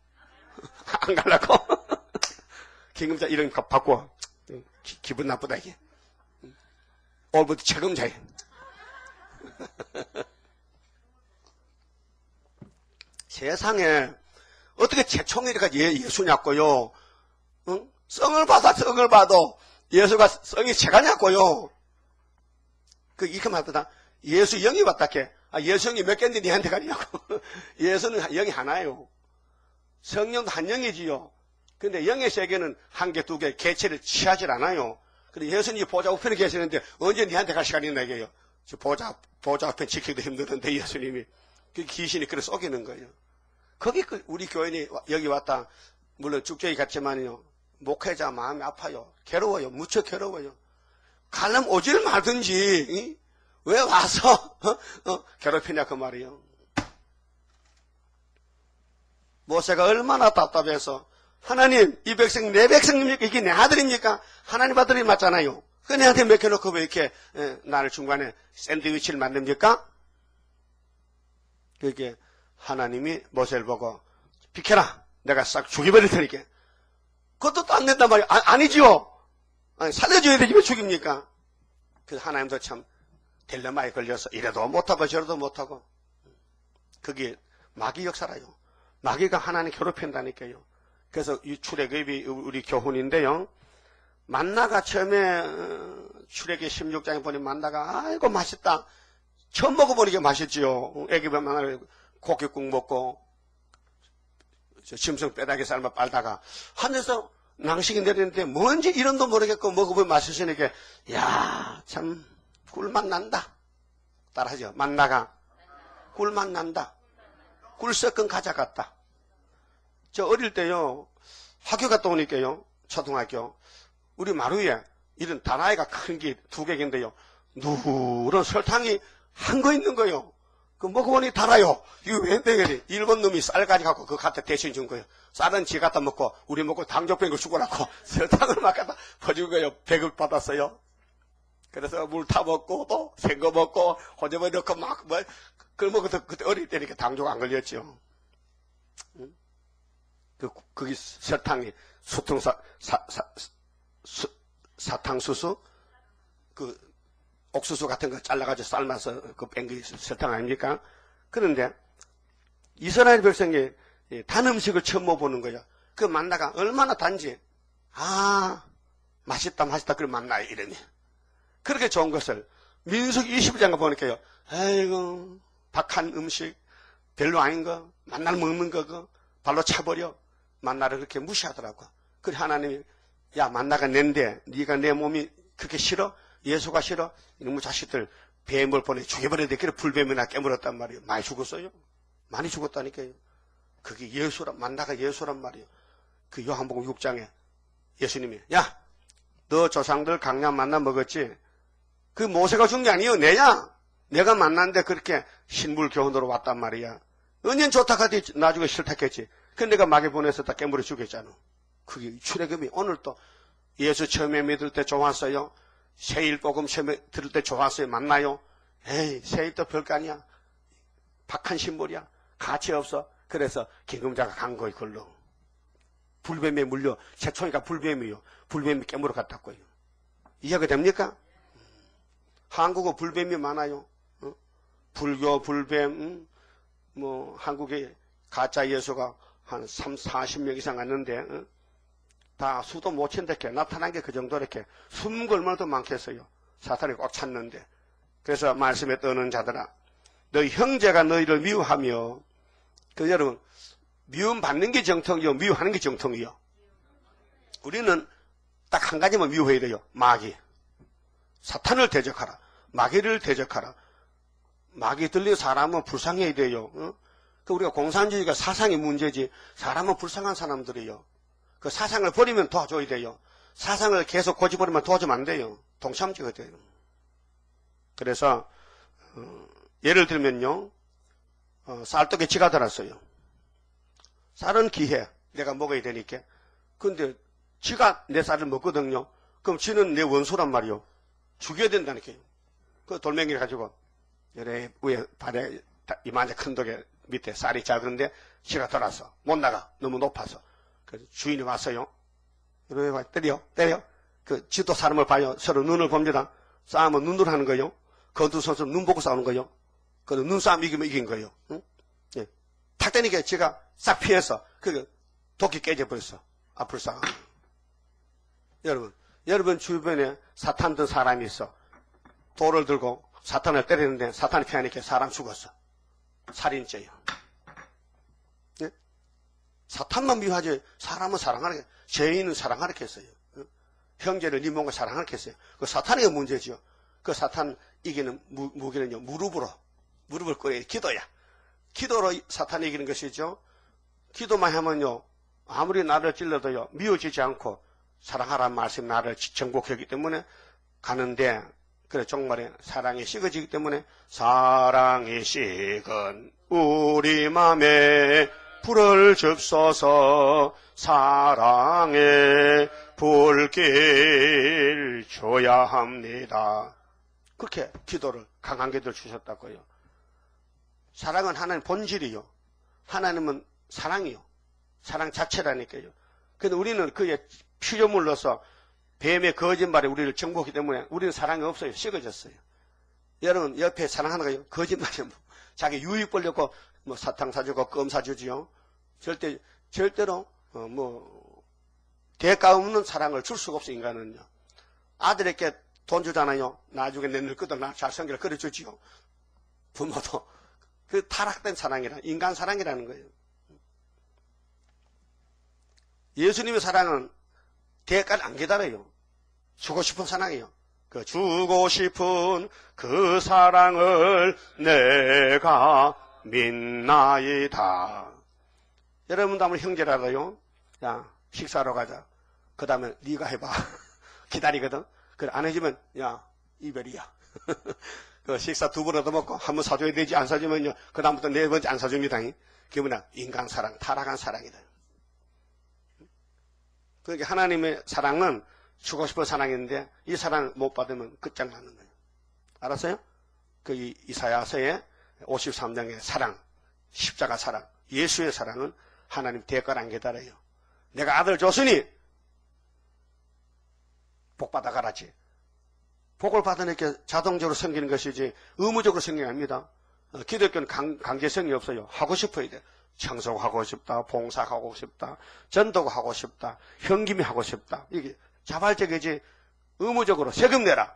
안 가려고? 김금자 이름 바꿔. 기분 나쁘다 이게. 오늘부터 최금자예요. 세상에 어떻게 최총이니까 예수냐고요? 응? 성을 봐도 예수가 성이 최가냐고요? 이렇게 말보다 예수 영이 왔다게. 예수 영이 몇 개인데 니한테 가냐고. 예수는 영이 하나예요. 성령도 한 영이지요. 근데 영의 세계는 한 개, 두 개, 개체를 취하질 않아요. 근데 예수님이 보좌 우편에 계시는데 언제 니한테 갈 시간이 있나 이게요. 보좌 우편 지키기도 힘드는데 예수님이. 귀신이 그래 속이는 거예요. 거기 우리 교인이 여기 왔다. 물론 죽적이 같지만요. 목회자 마음이 아파요. 괴로워요. 무척 괴로워요. 가려면 오질 말든지 왜 와서 괴롭히냐 그 말이에요. 모세가 얼마나 답답해서 하나님 이 백성 내 백성입니까? 이게 내 아들입니까? 하나님 아들이 맞잖아요. 그 내한테 맡겨놓고 왜 이렇게 나를 중간에 샌드위치를 만듭니까? 그게 하나님이 모세를 보고 비켜라. 내가 싹 죽여버릴 테니까. 그것도 또 안 된단 말이에요. 아니지요. 살려줘야 되지 왜 죽입니까? 그래서 하나님도 참 딜레마에 걸려서 이래도 못하고 저래도 못하고. 그게 마귀 역사라요. 마귀가 하나님 괴롭힌다니까요. 그래서 이 출애굽이 우리 교훈인데요. 만나가 처음에 출애굽 16장에 보니 만나가 아이고 맛있다. 처음 먹어보니까 맛있지요. 애기가 만나를 고깃국 먹고 짐승 뼈다귀 삶아 빨다가 하늘에서 낭식이 내리는데 뭔지 이름도 모르겠고 먹어보면 맛있으니까 야, 참 꿀맛 난다. 따라하죠. 만나가 꿀맛 난다. 꿀 섞은 과자 같다. 저 어릴 때요. 학교 갔다 오니까요. 초등학교. 우리 마루에 이런 다라이가 큰 게 2개인데요. 누런 설탕이 한 거 있는 거요. 그 먹어보니 달아요. 이거 웬데 일본 놈이 쌀 가져갖고 그거 갖다 대신 준 거예요. 쌀은 지 갖다 먹고 우리 먹고 당뇨병을 죽어놨고 설탕을 막 갖다 퍼준 거예요. 배급 받았어요. 그래서 물 타 먹고 또 생거 먹고 호접에 넣고 막 뭐 그걸 먹어도 그때 어릴 때니까 당뇨가 안 걸렸죠. 거기 설탕이 사탕수수 그 옥수수 같은 거 잘라가지고 삶아서 그 뺀 게 설탕 아닙니까? 그런데 이스라엘 백성이 단 음식을 처음 먹어보는 거예요. 그 만나가 얼마나 단지 맛있다 그걸 만나요 이름이. 그렇게 좋은 것을 민수기 20장을 보니까요. 아이고 박한 음식 별로 아닌 거 만나를 먹는 거 발로 차버려 만나를 그렇게 무시하더라고. 그래 하나님이 야 만나가 낸데 네가 내 몸이 그렇게 싫어? 예수가 싫어? 이놈의 자식들 뱀을 보내 죽여버려야 돼. 그래 불뱀이나 깨물었단 말이에요. 많이 죽었어요. 많이 죽었다니까요. 그게 예수란 만나가 예수란 말이에요. 그 요한복음 6장에 예수님이 야 너 조상들 강약 만나 먹었지? 그 모세가 준 게 아니에요. 내야. 내가 만났는데 그렇게 신물 교훈으로 왔단 말이야. 언젠 좋다 하더니 나중에 싫다했지. 그 내가 마귀 보내서 다 깨물어 죽였잖아. 그게 출애굽이 오늘 또 예수 처음에 믿을 때 좋았어요. 세일복음 처음에 들을 때 좋았어요. 맞나요? 에이 세일도 별거 아니야. 박한 신물이야. 가치 없어. 그래서 김금자가 간 거예요. 그걸로. 불뱀에 물려 최초니까 불뱀이요. 불뱀이 깨물어 갔다고요. 이해가 됩니까? 한국어 불뱀이 많아요. 불교 불뱀 뭐 한국에 가짜 예수가 한 40명 이상 왔는데 다 수도 못 친다게 나타난 게 그 정도 이렇게 숨은 거 얼마나 더 많겠어요. 사탄이 꽉 찼는데. 그래서 말씀에 떠는 자들아 너희 형제가 너희를 미워하며 그 여러분 미움 받는 게 정통이요 미워하는 게 정통이요. 우리는 딱 한 가지만 미워해야 돼요. 마귀. 사탄을 대적하라. 마귀를 대적하라. 마귀 들린 사람은 불쌍해야 돼요. 그 우리가 공산주의가 사상이 문제지 사람은 불쌍한 사람들이에요. 그 사상을 버리면 도와줘야 돼요. 사상을 계속 고집버리면 도와주면 안 돼요. 동참지가 돼요. 그래서 예를 들면요. 쌀떡에 쥐가 들었어요. 쌀은 귀해. 내가 먹어야 되니까. 근데 쥐가 내 쌀을 먹거든요. 그럼 쥐는 내 원수란 말이요. 죽여야 된다니까요. 그 돌멩이를 가지고 여래 위에 발에 이만한 큰 독에 밑에 쌀이 작은데 쥐가 돌아서 못 나가. 너무 높아서. 그래서 주인이 왔어요. 때려. 그 쥐도 사람을 봐요. 서로 눈을 봅니다. 싸움은 눈으로 하는 거예요. 그 두 선수는 눈 보고 싸우는 거예요. 그 눈싸움 이기면 이긴 거예요. 응? 예. 탁 때니까 쥐가 싹 피해서 그 도끼 깨져버렸어. 앞을 싹. 여러분 주변에 사탄 든 사람이 있어. 돌을 들고 사탄을 때리는데 사탄이 피하니까 사람 죽었어. 살인죄요. 예? 사탄만 미워하지 사람은 사랑하는 게 죄인은 사랑하는 게 했어요. 형제를 네 몸과 사랑하는 게 했어요. 그 사탄이 문제죠. 그 사탄 이기는 무기는요 무릎을 꿇어야 기도야. 기도로 사탄이 이기는 것이죠. 기도만 하면요 아무리 나를 찔러도요 미워지지 않고 사랑하라는 말씀 나를 정복하기 때문에 가는데 그래 정말에 사랑이 식어지기 때문에 사랑이 식은 우리 맘에 불을 접소서 사랑의 불길 줘야 합니다. 그렇게 기도를 강한 기도를 주셨다고요. 사랑은 하나님 본질이요. 하나님은 사랑이요. 사랑 자체라니까요. 근데 우리는 그의 피조물로서 뱀의 거짓말에 우리를 정복하기 때문에 우리는 사랑이 없어요. 식어졌어요. 여러분 옆에 사랑하는 거요. 거짓말이요. 자기 유익 보려고 뭐 사탕 사주고 껌 사주지요. 절대로 대가 없는 사랑을 줄 수가 없어요. 인간은요. 아들에게 돈 주잖아요. 나중에 내 늙거든 나 잘생기를 그려주지요. 부모도 그 타락된 사랑이라 인간 사랑이라는 거예요. 예수님의 사랑은 대가를 안 기다려요. 주고 싶은 사랑이에요. 그 주고 싶은 그 사랑을 내가 믿나이다. 여러분도 한번 형제라도요. 야 식사하러 가자. 그 다음에 네가 해봐. 기다리거든. 그래 안 해주면 야 이별이야. 그 식사 두 번 얻어먹고 한 번 사줘야 되지. 안 사주면요, 그다음부터 네 번째 안 사줍니다. 그게 뭐냐? 인간 사랑, 타락한 사랑이다. 그러니까 하나님의 사랑은 주고 싶은 사랑인데 이 사랑을 못 받으면 끝장나는 거예요. 알았어요? 그 이사야서의 53장의 사랑, 십자가 사랑, 예수의 사랑은 하나님 대가를 안 계달아요. 내가 아들 줬으니 복 받아가라지. 복을 받으니까 자동적으로 생기는 것이지 의무적으로 생기는 게 아닙니다. 기독교는 강제성이 없어요. 하고 싶어야 돼. 청소하고 싶다, 봉사하고 싶다, 전도하고 싶다, 현김이 하고 싶다. 이게 자발적이지 의무적으로 세금 내라.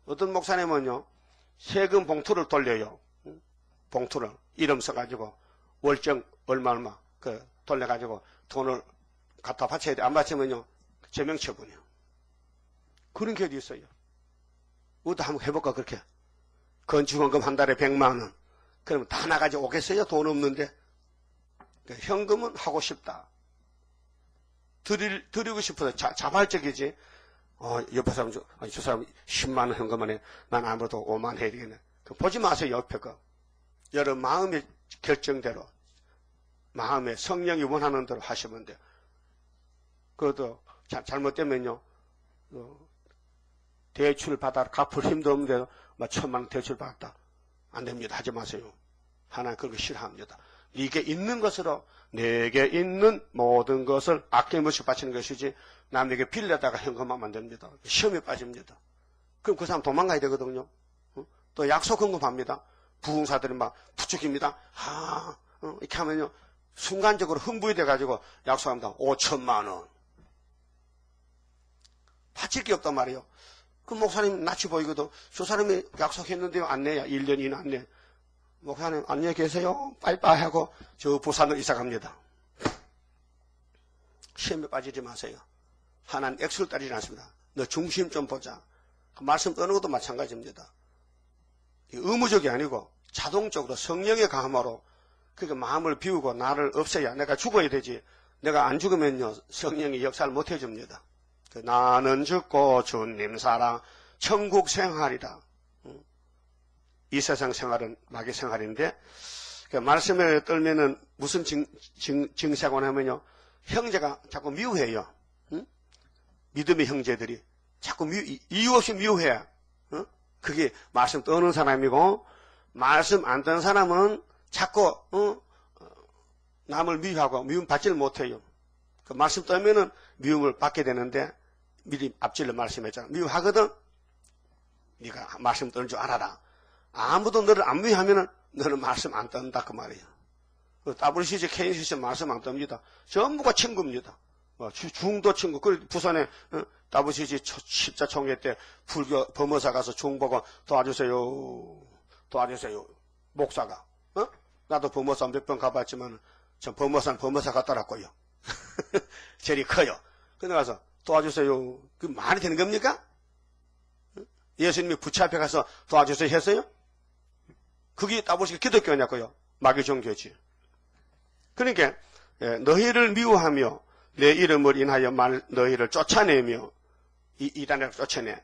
어떤 목사님은요, 세금 봉투를 돌려요. 봉투를 이름 써가지고 월정 얼마 돌려가지고 돈을 갖다 바쳐야 돼. 안 바치면요, 제명처분이요. 그런 게 어디 있어요? 그것도 한번 해볼까, 그렇게. 건축원금 한 달에 100만 원. 그러면 다 나가지고 오겠어요? 돈 없는데. 그러니까 현금은 하고 싶다. 드리고 싶어서 자발적이지. 옆에 사람, 저 사람 10만 원 현금만 해. 난 아무래도 5만 해야 되겠네. 보지 마세요, 옆에 거. 여러분 마음의 결정대로, 마음의 성령이 원하는 대로 하시면 돼요. 그것도 잘못되면요, 대출 받아 갚을 힘도 없는데, 1,000만 원 대출 받았다. 안 됩니다. 하지 마세요. 하나님 그런 거 싫어합니다. 네게 있는 것으로, 내게 있는 모든 것을 아낌없이 바치는 것이지, 남에게 빌려다가 현금하면 안 됩니다. 시험에 빠집니다. 그럼 그 사람 도망가야 되거든요. 또 약속 헌금합니다. 부흥사들이 막 부축입니다. 이렇게 하면요, 순간적으로 흥분이 돼가지고 약속합니다. 5,000만 원. 바칠 게 없단 말이에요. 그 목사님 낯이 보이거든. 저 사람이 약속했는데요, 안 내야. 1년 이내 안 내. 목사님, 안녕히 계세요. 빠이빠이 하고 저 부산으로 이사 갑니다. 시험에 빠지지 마세요. 하나님 액수를 따르지 않습니다. 너 중심 좀 보자. 그 말씀 떠는 것도 마찬가지입니다. 의무적이 아니고 자동적으로 성령의 강함으로 그게 마음을 비우고 나를 없애야 내가 죽어야 되지. 내가 안 죽으면요, 성령이 역사를 못 해줍니다. 나는 죽고 주님 사랑 천국 생활이다. 이 세상 생활은 마귀 생활인데, 그 말씀에 떨면은 무슨 증세가 오냐면요, 형제가 자꾸 미워해요. 믿음의 형제들이 자꾸 이유 없이 미워해. 그게 말씀 떠는 사람이고, 말씀 안 떠는 사람은 자꾸 남을 미워하고 미움 받지를 못해요. 그 말씀 떠면은 미움을 받게 되는데, 미리 앞질러 말씀했잖아. 미워하거든. 네가 말씀 떠는 줄 알아라. 아무도 너를 안 미워하면은 너는 말씀 안 떤다 그 말이에요. WCC, KCC 말씀 안 떱니다. 전부가 친구입니다. 중도 친구. 그 부산에 WCC 십자 총회 때 불교 범어사 가서 중 보고 도와주세요. 목사가. 나도 범어사 몇 번 가봤지만 전 범어사는 범어사 같더라고요. 제일 커요. 근데 가서 도와주세요. 그 말이 되는 겁니까? 예수님이 부처 앞에 가서 도와주세요 했어요? 그게 WCC 기독교냐고요? 마귀 종교지. 그러니까 너희를 미워하며 내 이름을 인하여 너희를 쫓아내며 이단을 쫓아내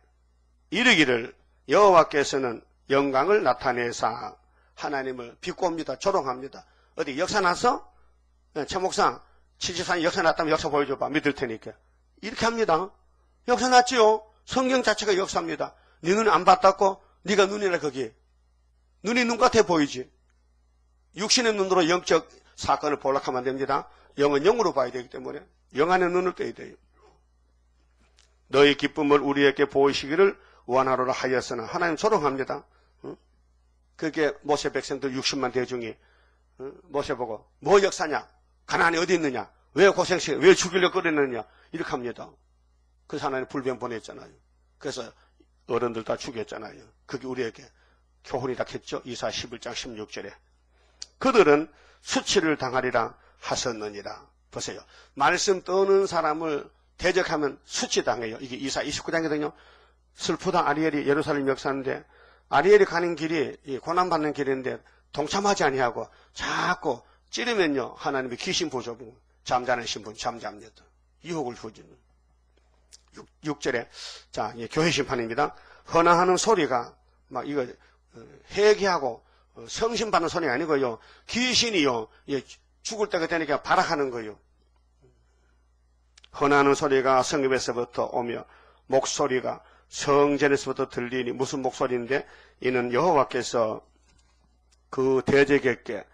이르기를 여호와께서는 영광을 나타내사 하나님을 비꼬옵니다. 조롱합니다. 어디 역사 났어? 최 목사 74년 역사 났다면 역사 보여줘봐. 믿을 테니까. 이렇게 합니다. 역사 났지요. 성경 자체가 역사입니다. 네 눈이 안 봤다고 네가 눈이라 거기. 눈이 눈같아 보이지. 육신의 눈으로 영적 사건을 볼락하면 안 됩니다. 영은 영으로 봐야 되기 때문에 영 안에 눈을 떼야 돼요. 너희 기쁨을 우리에게 보이시기를 원하노라 하였으나 하나님 조롱합니다. 그게 모세 백성들 60만 대중이 모세 보고 뭐 역사냐? 가나안이 어디 있느냐? 왜 고생시켜? 왜 죽이려고 그랬느냐? 이렇게 합니다. 그래서 하나님 불변 보냈잖아요. 그래서 어른들 다 죽였잖아요. 그게 우리에게 교훈이라 했죠. 이사 11장 16절에. 그들은 수치를 당하리라 하셨느니라. 보세요. 말씀 떠는 사람을 대적하면 수치당해요. 이게 이사 29장이거든요. 슬프다. 아리엘이 예루살렘 역사인데 아리엘이 가는 길이 고난받는 길인데 동참하지 아니하고 자꾸 찌르면요. 하나님이 귀신 부조부 잠자는 신분 잠잡니다. 유혹을 주지는. 6절에 자, 교회 심판입니다. 헌화하는 소리가 막 이거 회개하고 성신받는 소리 아니고요. 귀신이요. 죽을 때가 되니까 발악하는 거요. 헌하는 소리가 성읍에서부터 오며 목소리가 성전에서부터 들리니 무슨 목소리인데 이는 여호와께서 그 대적에게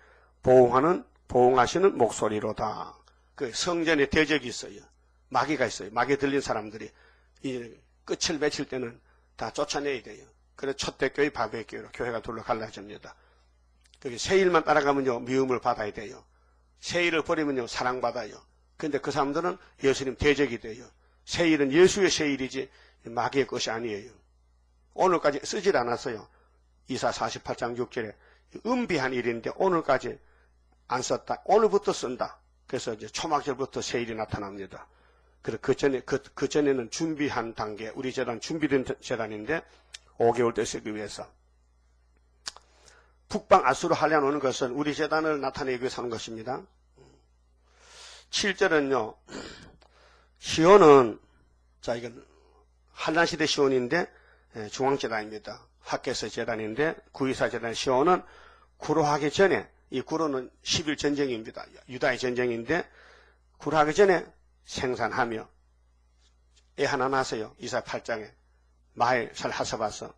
보응하시는 목소리로다. 그 성전에 대적이 있어요. 마귀가 있어요. 마귀 들린 사람들이 이 끝을 맺힐 때는 다 쫓아내야 돼요. 그래서 초대교회, 바베교회로 교회가 둘러 갈라집니다. 그게 세일만 따라가면요 미움을 받아야 돼요. 세일을 버리면요 사랑받아요. 근데 그 사람들은 예수님 대적이 돼요. 세일은 예수의 세일이지 마귀의 것이 아니에요. 오늘까지 쓰질 않았어요. 이사 48장 6절에 은비한 일인데 오늘까지 안 썼다. 오늘부터 쓴다. 그래서 이제 초막절부터 세일이 나타납니다. 그리고 그 전에는 준비한 단계, 우리 재단 준비된 재단인데 5개월 때 쓰기 위해서. 북방 아수르 한란 오는 것은 우리 재단을 나타내기 위해서 하는 것입니다. 7절은요, 시온은, 자, 이건 한란시대 시온인데, 중앙재단입니다. 학계서 재단인데, 구이사 재단 시온은 구로하기 전에, 이 구로는 10일 전쟁입니다. 유다의 전쟁인데, 구로하기 전에 생산하며, 애 하나 낳았어요. 이사 8장에. 마헬 하사바서.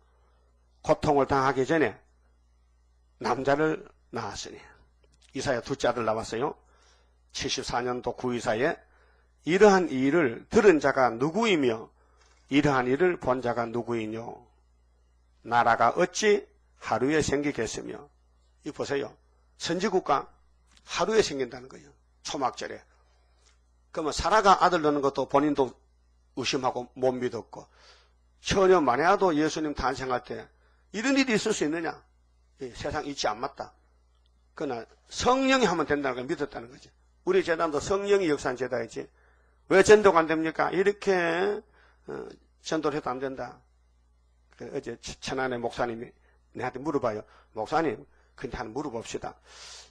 고통을 당하기 전에 남자를 낳았으니. 이사야 둘째 아들 나왔어요. 74년도 구이사에 이러한 일을 들은 자가 누구이며 이러한 일을 본 자가 누구이뇨. 나라가 어찌 하루에 생기겠으며. 이 보세요. 선지국가 하루에 생긴다는 거예요. 초막절에. 그러면 사라가 아들 낳는 것도 본인도 의심하고 못 믿었고 전혀 마리아도 예수님 탄생할 때 이런 일이 있을 수 있느냐. 세상 이치 안 맞다. 그러나 성령이 하면 된다는 걸 믿었다는 거죠. 우리 재단도 성령이 역사한 재단이지. 왜 전도가 안 됩니까? 이렇게 전도를 해도 안 된다. 어제 천안의 목사님이 내한테 물어봐요. 목사님, 근데 한 물어봅시다.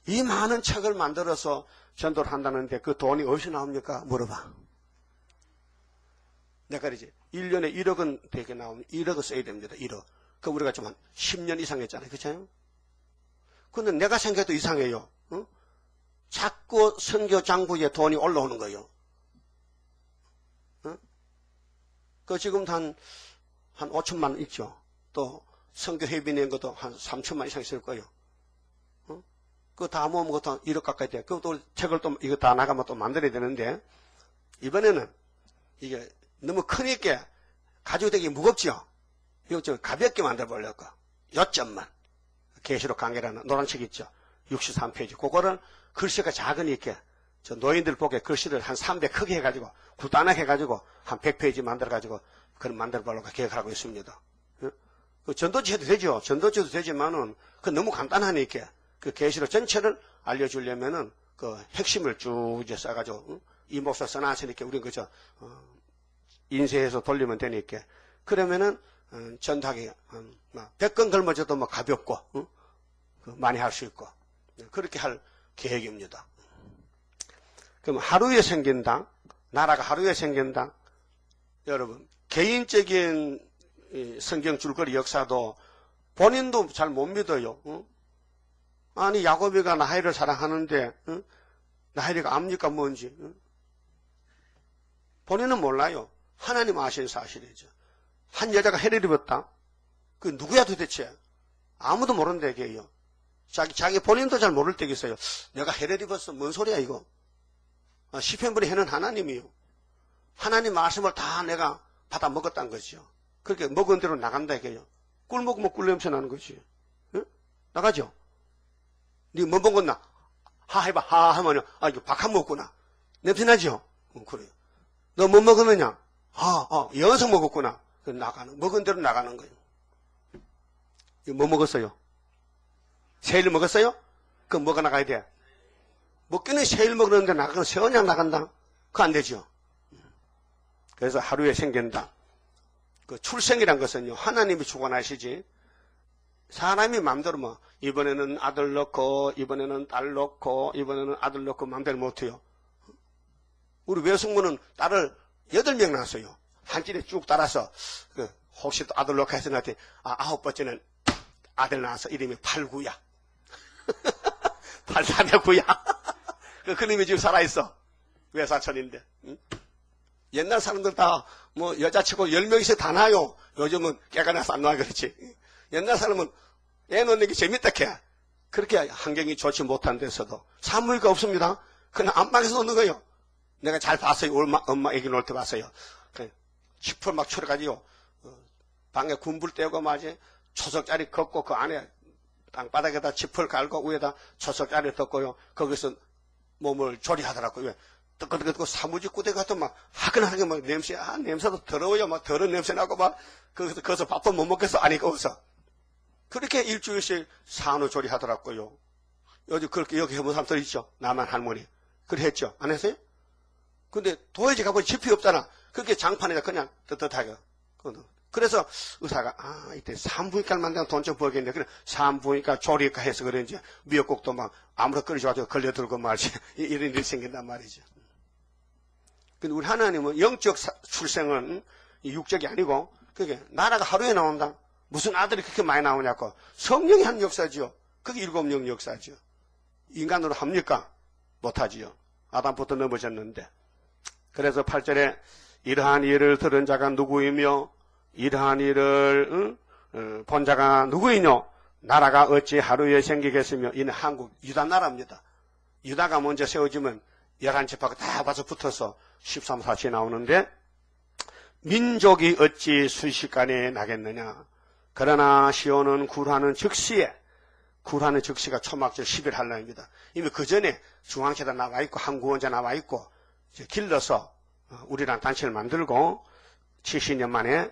이 많은 책을 만들어서 전도를 한다는데 그 돈이 어디서 나옵니까? 물어봐. 내가 그러지. 1년에 1억은 되게 나오면 1억을 써야 됩니다. 1억. 그럼 우리가 좀 한 10년 이상 했잖아요. 그렇죠? 근데 내가 생각해도 이상해요. 응? 자꾸 선교 장부에 돈이 올라오는 거예요. 응? 그 지금도 한 5천만 원 있죠. 또 선교 회비 낸 것도 한 3천만 이상 있을 거예요. 응? 그거 다 모으면 그것도 1억 가까이 돼. 그것도 책을 또 이거 다 나가면 또 만들어야 되는데 이번에는 이게 너무 크니까 가지고 되기 무겁죠. 이거 좀 가볍게 만들어 보려고. 요점만. 계시록 강해라는 노란 책 있죠. 63페이지. 그거를 글씨가 작으니까 저 노인들 보기에 글씨를 한 300 크게 해가지고 구단하게 해가지고 한 100페이지 만들어가지고 그걸 만들어 보려고 계획하고 있습니다. 그 전도지 해도 되죠. 전도지도 되지만은 그 너무 간단하니까 그 계시록 전체를 알려주려면은 그 핵심을 쭉 이제 써가지고 이 목사 써놨으니까 우린 그저 인쇄해서 돌리면 되니까 그러면은 전도하기 100건 걸머져도 뭐 가볍고 많이 할 수 있고 그렇게 할 계획입니다. 그럼 하루에 생긴다. 나라가 하루에 생긴다. 여러분 개인적인 성경 줄거리 역사도 본인도 잘 못 믿어요. 아니 야곱이가 라헬을 사랑하는데 라헬이가 압니까 뭔지 본인은 몰라요. 하나님 아시는 사실이죠. 한 여자가 해를 입었다. 그 누구야 도대체? 아무도 모르는 얘기예요. 자기 본인도 잘 모를 때가 있어요. 내가 해를 입었어. 뭔 소리야 이거? 시편분의 해는 하나님이요. 하나님 말씀을 다 내가 받아 먹었다는 거죠. 그렇게 먹은 대로 나간다 이게요. 꿀 먹으면 꿀 냄새 나는 거지. 응? 나가죠. 니 뭐 먹었나? 하 해봐. 하 하면은 이거 박한 먹었구나. 냄새 나죠? 그래요. 너 뭐 먹었느냐? 연석 먹었구나. 먹은 대로 나가는 거예요. 뭐 먹었어요? 새일 먹었어요? 그럼 뭐가 나가야 돼? 먹기는 새일 먹었는데 나가는 새언약 나간다? 그거 안 되죠. 그래서 하루에 생긴다. 그 출생이란 것은요, 하나님이 주관하시지, 사람이 마음대로 뭐, 이번에는 아들 넣고, 이번에는 딸 넣고, 이번에는 아들 넣고 마음대로 못해요. 우리 외숙모는 딸을 8명 낳았어요. 한 찔에 쭉 따라서, 혹시 또 아들 넣고 해서 나한테, 9번째는 아들 낳아서 이름이 팔구야. 팔삼의 구야. 그놈이 지금 살아있어. 외사촌인데. 응? 옛날 사람들 다 뭐 여자치고 10명씩 다 낳아요. 요즘은 깨가 나서 안 낳아 그렇지. 옛날 사람은 애 놓는 게 재밌다 캐. 그렇게 환경이 좋지 못한 데서도 산부인과 없습니다. 그냥 안방에서 놓는 거예요. 내가 잘 봤어요. 엄마 애기 놓을 때 봤어요. 쥐풀 막 쳐가지고 방에 군불 떼고 마지 초석자리 걷고 그 안에 땅바닥에다 쥐풀 갈고 위에다 초석자리 덮고요. 거기서 몸을 조리하더라고요. 뜨끈뜨끈 사무직 구대 같은 막 화끈하게 막 냄새, 냄새도 더러워요. 막 더러운 냄새 나고 막 거기서 밥도 못 먹겠어. 아니, 거기서. 그렇게 일주일씩 산후 조리하더라고요. 요즘 그렇게 여기 해본 사람들 있죠. 남한 할머니. 그래 했죠. 안 했어요? 근데 도회지 가보니 집이 없잖아. 그렇게 장판에다 그냥 떳떳하게. 그래서 의사가, 이때 산부인과를 만들면 돈 좀 벌겠는데, 그래, 산부인과 조리과 해서 그런지, 미역국도 막 아무렇게 끓여가지고 걸려들고 말이지. 이런 일이 생긴단 말이죠. 근데 우리 하나님은 영적 출생은 육적이 아니고, 그게 나라가 하루에 나온다. 무슨 아들이 그렇게 많이 나오냐고. 성령이 한 역사지요. 그게 일곱령 역사지요. 인간으로 합니까? 못하지요. 아담부터 넘어졌는데. 그래서 8절에 이러한 일을 들은 자가 누구이며 이러한 일을 본 자가 누구이뇨? 나라가 어찌 하루에 생기겠으며. 이는 한국 유다 나라입니다. 유다가 먼저 세워지면 11지파가 다 와서 붙어서 13, 14에 나오는데 민족이 어찌 순식간에 나겠느냐. 그러나 시온은 굴하는 즉시에, 굴하는 즉시가 초막절 10일 한라입니다. 이미 그 전에 중앙체다 나와 있고 한구원자 나와 있고 길러서 우리랑 단체를 만들고 70년 만에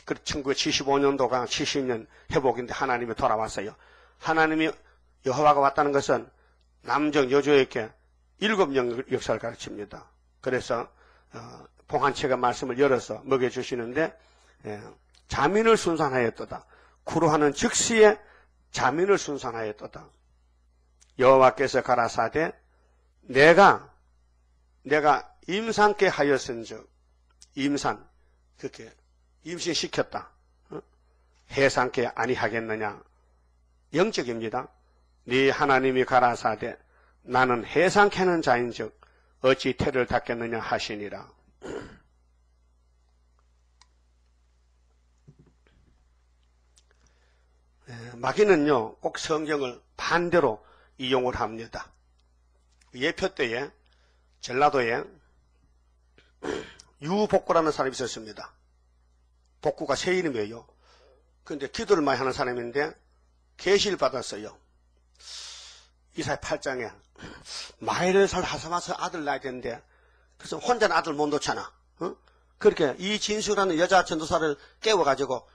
1975년도가 70년 회복인데 하나님이 돌아왔어요. 하나님이 여호와가 왔다는 것은 남정 여조에게 7령 역사를 가르칩니다. 그래서 봉한체가 말씀을 열어서 먹여주시는데 자민을 순산하였도다. 구로하는 즉시에 자민을 순산하였도다. 여호와께서 가라사대 내가 임산케 하였은즉 임산 그렇게 임신시켰다. 해산케 아니하겠느냐. 영적입니다. 네 하나님이 가라사대 나는 해산케 하는 자인즉 어찌 태를 닫겠느냐 하시니라. 마귀는요 꼭 성경을 반대로 이용을 합니다. 예표 때에 전라도에 유복구라는 사람이 있었습니다. 복구가 새 이름이에요. 그런데 기도를 많이 하는 사람인데 계시를 받았어요. 이사야 8장에 마일을 하사마서 아들 낳아야 되는데 그래서 혼자는 아들 못 놓잖아. 그렇게 이진수라는 여자 전도사를 깨워가지고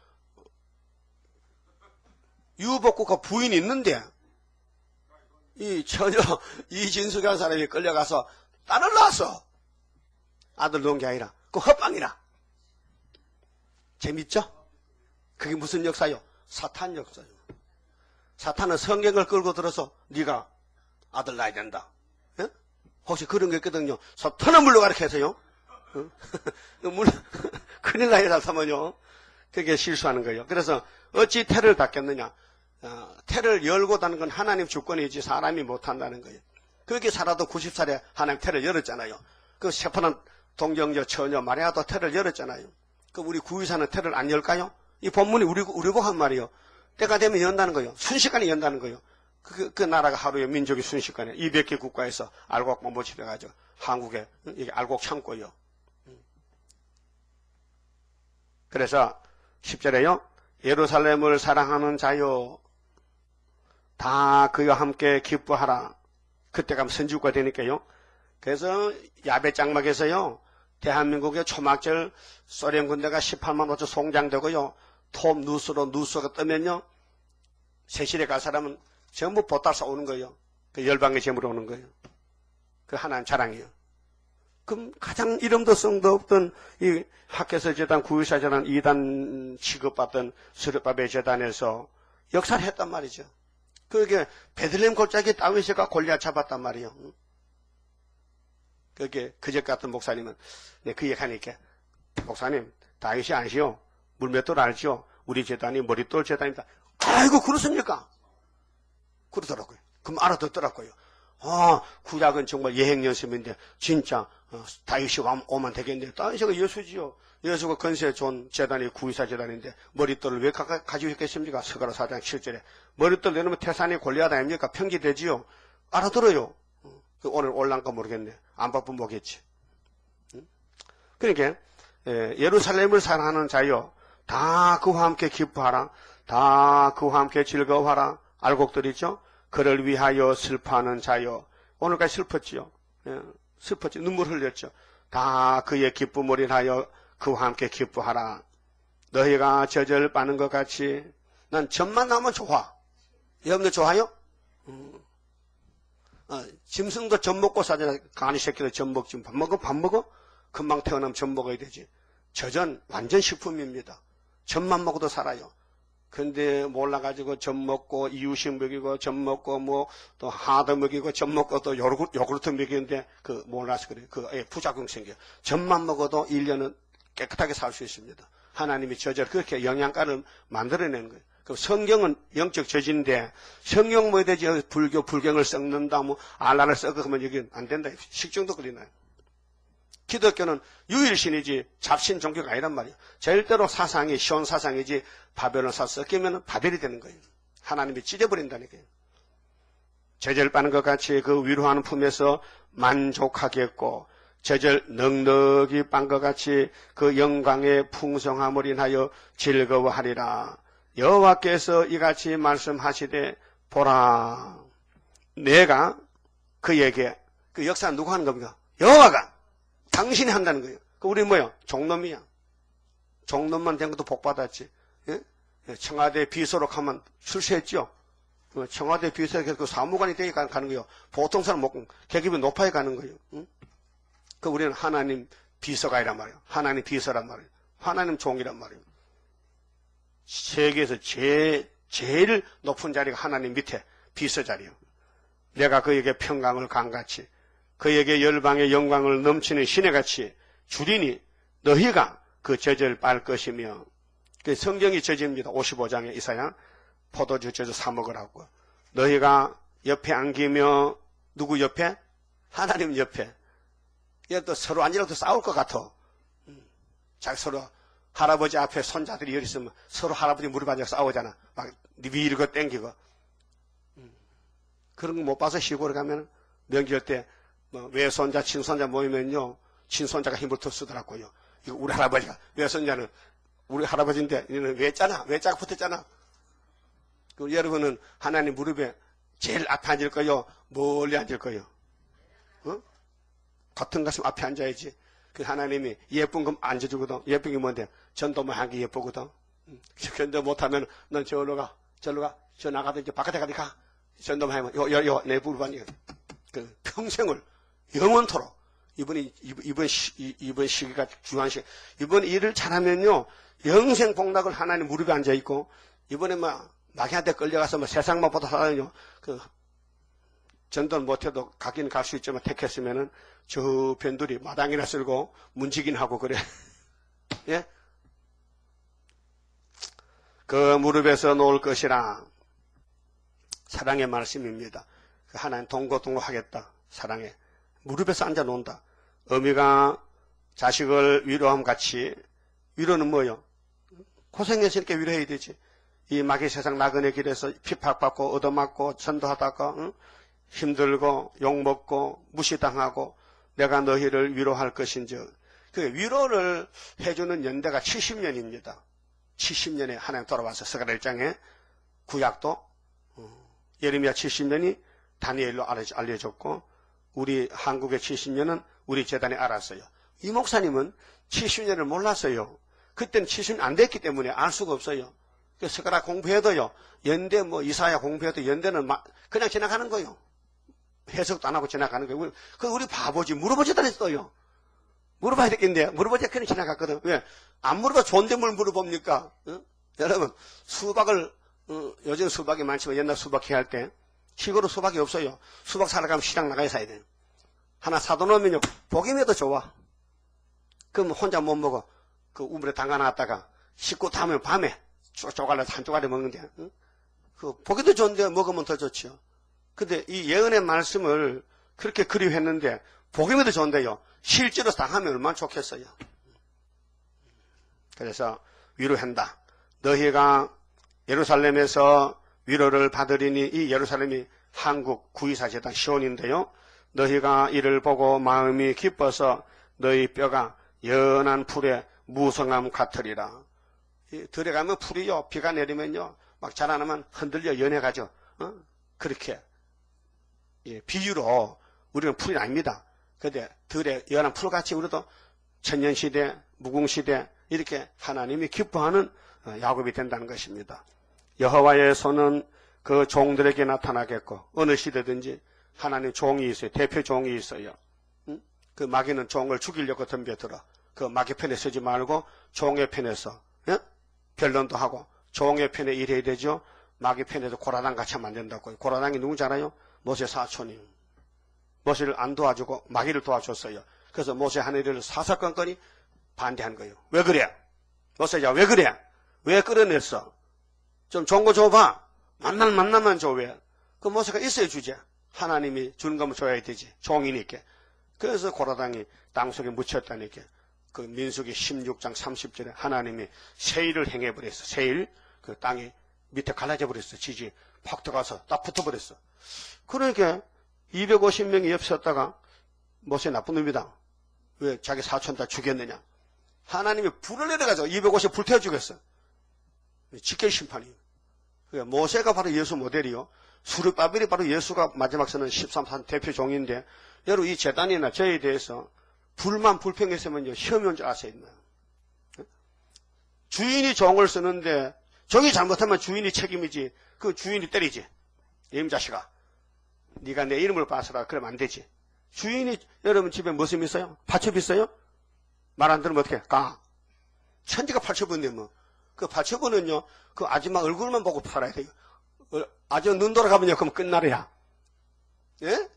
유복구가 부인이 있는데 이 처녀 이진수라는 사람이 끌려가서 딸을 낳았어. 아들 놓은 게 아니라 그 헛방이라. 재밌죠? 그게 무슨 역사요? 사탄 역사요. 사탄은 성경을 끌고 들어서 네가 아들 낳아야 된다. 예? 혹시 그런 게 있거든요. 사탄은 물러가르쳐 해서요. 큰일 나요, 사탄은요. 그게 실수하는 거예요. 그래서 어찌 태를 닫겠느냐. 태를 열고 다는 건 하나님 주권이지 사람이 못한다는 거예요. 그렇게 살아도 90살에 하나님 태를 열었잖아요. 그 세포난 동정녀 처녀 마리아도 태를 열었잖아요. 그 우리 구유사는 태를 안 열까요? 이 본문이 우리고 한 말이요. 때가 되면 연다는 거예요. 순식간에 연다는 거예요. 그 나라가 하루에 민족이 순식간에 200개 국가에서 알곡 모집해가지고 한국에 이게 알곡 창고요. 그래서 10절에요. 예루살렘을 사랑하는 자요 다 그와 함께 기뻐하라. 그때 가면 선지국가 되니까요. 그래서 야베 장막에서요. 대한민국의 초막절 소련 군대가 18만 5천 송장되고요. 톱 누수가 뜨면요. 세실에 갈 사람은 전부 보따 쏘는 거예요. 그 열방의 제물로 오는 거예요. 그 하나님 자랑이에요. 그럼 가장 이름도 성도 없던 이 학개서 재단, 구유사 재단, 2단 취급받던 스룹바벨 재단에서 역사를 했단 말이죠. 그게 베들레헴 골짜기 다윗이가 골리앗 잡았단 말이에요. 그게 그제 같은 목사님은 그 얘기하니까 목사님 다윗이 아시오? 물맷돌 알죠? 우리 재단이 머릿돌 재단입니다. 아이고, 그렇습니까? 그러더라고요. 그럼 알아듣더라고요. 구약은 정말 예행연습인데, 진짜, 다윗이 오면 되겠네. 다윗이가 예수지요. 예수가 건세 존 재단이 구의사 재단인데, 머릿돌을 왜 가지고 있겠습니까? 스가랴 4장 7절에. 머릿돌 내놓으면 태산이 골리앗 아닙니까? 평기되지요. 알아들어요. 오늘 올란가 모르겠네. 안 바쁘면 뭐겠지. 그러니까, 예루살렘을 사랑하는 자여, 다 그와 함께 기뻐하라. 다 그와 함께 즐거워하라. 알곡들이죠. 그를 위하여 슬퍼하는 자여. 오늘까지 슬펐지요. 슬펐지. 눈물 흘렸죠. 다 그의 기쁨을 인하여 그와 함께 기뻐하라. 너희가 젖을 빠는 것 같이. 난 젖만 나오면 좋아. 여러분들 좋아요? 짐승도 젖 먹고 사잖아. 가니 새끼도 젖 먹지. 밥 먹어? 금방 태어나면 젖 먹어야 되지. 젖은 완전 식품입니다. 젖만 먹어도 살아요. 근데 몰라가지고 젖 먹고 이유식 먹이고 젖 먹고 뭐 또 하도 먹이고 젖 먹고 또 요구르트 먹이는데 몰라서 그래. 부작용 생겨. 젖만 먹어도 1년은 깨끗하게 살 수 있습니다. 하나님이 젖을 그렇게 영양가를 만들어내는 거예요. 그 성경은 영적 젖인데 성경 뭐 되지? 불경을 썩는다 뭐 알라를 썩으면 여기 안 된다. 식중독 걸리나요? 기독교는 유일신이지 잡신 종교가 아니란 말이에요. 절대로 사상이 시온 사상이지 바벨론 사상 섞이면 바벨이 되는 거예요. 하나님이 찢어버린다니까요. 젖을 빠는 것 같이 그 위로하는 품에서 만족하겠고 젖을 넉넉히 빤 것 같이 그 영광의 풍성함을 인하여 즐거워하리라. 여호와께서 이같이 말씀하시되 보라 내가 그에게 그 역사는 누가 하는 겁니까? 여호와가 당신이 한다는 거예요. 우리 뭐야? 종놈이야. 종놈만 된 것도 복 받았지. 예? 청와대 비서로 가면 출세했죠. 청와대 비서로 그 사무관이 되게 가는 거예요. 보통 사람 못 계급이 높아야 가는 거예요. 응? 우리는 하나님 비서가 아니란 말이에요. 하나님 비서란 말이에요. 하나님 종이란 말이에요. 세계에서 제일 높은 자리가 하나님 밑에 비서 자리예요. 내가 그에게 평강을 강같이 그에게 열방의 영광을 넘치는 시내같이 주리니 너희가 그 젖을 빨 것이며 그 성경이 젖입니다. 55장에 이사야 포도주 젖을 사 먹으라고. 너희가 옆에 안기며 누구 옆에? 하나님 옆에. 얘 또 서로 앉으라도 싸울 것 같아. 자기 서로 할아버지 앞에 손자들이 여기 있으면 서로 할아버지 무릎 앉아서 싸우잖아. 막 밀고 땡기고. 그런 거 못 봐서 시골에 가면 명절 때 외손자, 친손자 모이면요, 친손자가 힘을 더 쓰더라고요. 이거 우리 할아버지가, 외손자는 우리 할아버지인데, 얘는 외자가 붙었잖아. 여러분은 하나님 무릎에 제일 앞에 앉을 거요, 멀리 앉을 거요? 같은 가슴 앞에 앉아야지. 그 하나님이 예쁜 거 앉아주거든. 예쁜 게 뭔데? 전도만 한 게 예쁘거든. 전도 못하면 넌 저로 가, 저 나가도 이제 바깥에 가. 전도만 하면, 내 부르반이 평생을 영원토록 이번 시기가 중요한 시기. 이번 일을 잘하면요 영생 복락을 하나님 무릎에 앉아 있고 이번에 마귀한테 끌려가서 세상만 보다 살아요. 전도는 못해도 가긴 갈 수 있지만 택했으면은 저 변두리 마당이나 쓸고 문지긴 하고 그래. 예? 그 무릎에서 놓을 것이라. 사랑의 말씀입니다. 하나님 동고동고하겠다. 사랑해. 무릎에서 앉아 놓는다. 어미가 자식을 위로함 같이. 위로는 뭐요? 고생했으니까 위로해야 되지. 이 마귀 세상 나그네 길에서 핍박받고 얻어맞고 전도하다가 힘들고 욕먹고 무시당하고 내가 너희를 위로할 것인즉. 그 위로를 해주는 연대가 70년입니다. 70년에 하나님 돌아와서 스가랴 1장에 구약도 예레미야 70년이 다니엘로 알려졌고 우리 한국의 70년은 우리 재단이 알았어요. 이 목사님은 70년을 몰랐어요. 그때는 70년 안 됐기 때문에 알 수가 없어요. 스가랴 공부해도요. 연대 이사야 공부해도 연대는 그냥 지나가는 거예요. 해석도 안 하고 지나가는 거예요. 우리 바보지. 물어보지도 않았어요. 물어봐야 되겠는데 물어보자 그냥 지나갔거든. 왜? 안 물어봐 좋은데 뭘 물어봅니까? 여러분 수박을 요즘 수박이 많지만 옛날 수박 해할 때 시골은 수박이 없어요. 수박 사러 가면 시장 나가야 사야 돼요. 하나 사둬놓으면요 보기에도 좋아. 그럼 혼자 못 먹어. 그 우물에 담가놨다가 씻고 다음에 밤에 쪼갈라서 한 쪼가리 먹는데 보기도 좋은데 먹으면 더 좋죠. 근데 이 예언의 말씀을 그렇게 그리워했는데 보기만 도 좋은데요. 실제로 당하면 얼마나 좋겠어요. 그래서 위로한다. 너희가 예루살렘에서 위로를 받으리니, 이 예루살렘이 한국 구이사제단 시온인데요. 너희가 이를 보고 마음이 기뻐서 너희 뼈가 연한 풀에 무성함 같으리라. 들에 가면 풀이요, 비가 내리면요, 막 자라나면 흔들려 연해가죠. 그렇게 비유로 우리는 풀이 아닙니다. 근데 들에 연한 풀같이 우리도 천년시대, 무궁시대 이렇게 하나님이 기뻐하는 야곱이 된다는 것입니다. 여호와의 손은 그 종들에게 나타나겠고, 어느 시대든지 하나님 종이 있어요. 대표 종이 있어요. 그 마귀는 종을 죽이려고 덤벼들어. 그 마귀 편에 서지 말고 종의 편에 서, 변론도 하고 종의 편에 일해야 되죠. 마귀 편에도 고라당 같이 하면 안 된다고요. 고라당이 누군지 알아요? 모세 사촌이요. 모세를 안 도와주고 마귀를 도와줬어요. 그래서 모세 하늘을 사사건건이 반대한 거예요. 왜 그래? 모세야 왜 그래? 왜 끌어냈어? 좀 좋은 거 줘봐. 만나면 줘. 왜? 그 모세가 있어야 주지. 하나님이 주는 거면 줘야 되지. 종이니까. 그래서 고라당이 땅속에 묻혔다니까. 그 민수기 16장 30절에 하나님이 세일을 행해버렸어. 세일. 그 땅이 밑에 갈라져 버렸어. 지지 팍 들어가서 딱 붙어버렸어. 그러니까 250명이 옆에 섰다가 모세 나쁜 놈이다. 왜 자기 사촌 다 죽였느냐. 하나님이 불을 내려가지고 250 불태워 죽였어. 직계 심판이에요. 그러니까 모세가 바로 예수 모델이요. 수르바벨이 바로 예수가 마지막 서는 13산 대표 종인데, 여러분 이 제단이나 저에 대해서 불만 불평했으면요 시험이 온 줄 아세요? 주인이 종을 쓰는데 종이 잘못하면 주인이 책임이지. 그 주인이 때리지. 임자식아, 네가 내 이름을 봐서라. 그러면 안 되지. 주인이 여러분 집에 무슨 있어요? 파첩 있어요? 말 안 들으면 어떻게 가? 천지가 파첩인데 뭐. 그 파첩은요 그 아줌마 얼굴만 보고 팔아야 돼요. 아주 눈 돌아가면요 그럼 끝나래야. 예?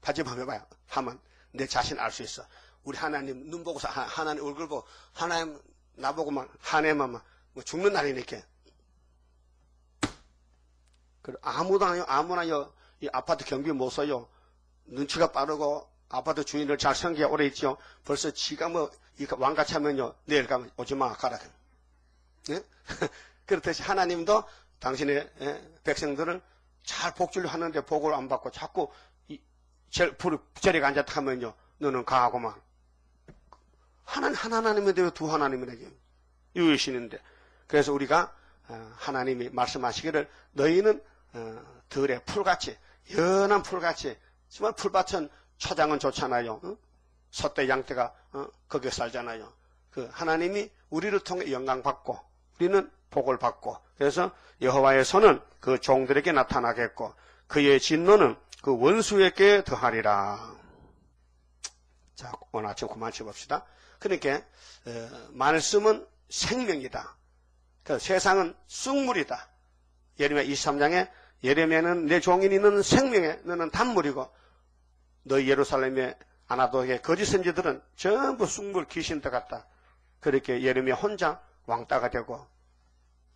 파첩 한번 해봐요. 하면 내 자신 알 수 있어. 우리 하나님 눈 보고서 하나님 얼굴 보고 하나님 나보고만 하나님만 뭐 죽는 날이니까. 아무나요 이 아파트 경비 못 써요. 눈치가 빠르고 아파트 주인을 잘 섬기가 오래 있죠. 벌써 지가 뭐 왕같이 하면요 내일 가면 오지마 가라. 예? 그렇듯이 하나님도 당신의 백성들을 잘 복주려 하는데 복을 안 받고 자꾸 자리에 앉았다 하면요 너는 가하고만. 하나님인데 두 하나님이라게 유의시는데. 그래서 우리가 하나님이 말씀하시기를 너희는 들의 풀같이 연한 풀같이. 정말 풀밭은 초장은 좋잖아요. 소떼 양떼가 거기에 살잖아요. 그 하나님이 우리를 통해 영광 받고 우리는 복을 받고, 그래서 여호와의 손은 그 종들에게 나타나겠고 그의 진노는 그 원수에게 더하리라. 자, 오늘 아침 그만 쳐봅시다. 그러니까 말씀은 생명이다. 그 세상은 쑥물이다. 예레미야 23장에 예레미야는 내 종인이 너는 생명에 너는 단물이고 너희 예루살렘의 아나도의 거짓 선지들은 전부 쑥물 귀신들 같다. 그렇게 예레미야 혼자 왕따가 되고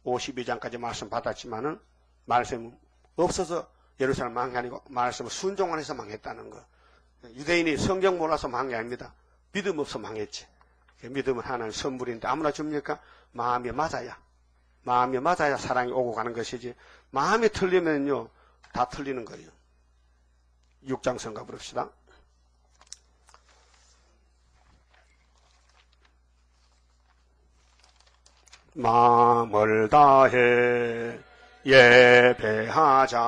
52장까지 말씀 받았지만은 말씀 없어서 예루살렘 망한 게 아니고 말씀을 순종 안 해서 망했다는 거. 유대인이 성경 몰라서 망한 게 아닙니다. 믿음 없어 망했지. 믿음은 하나님 선물인데 아무나 줍니까? 마음이 맞아야 사랑이 오고 가는 것이지. 마음이 틀리면요 다 틀리는 거예요. 6장 성가 부릅시다. 마음을 다해 예배하자.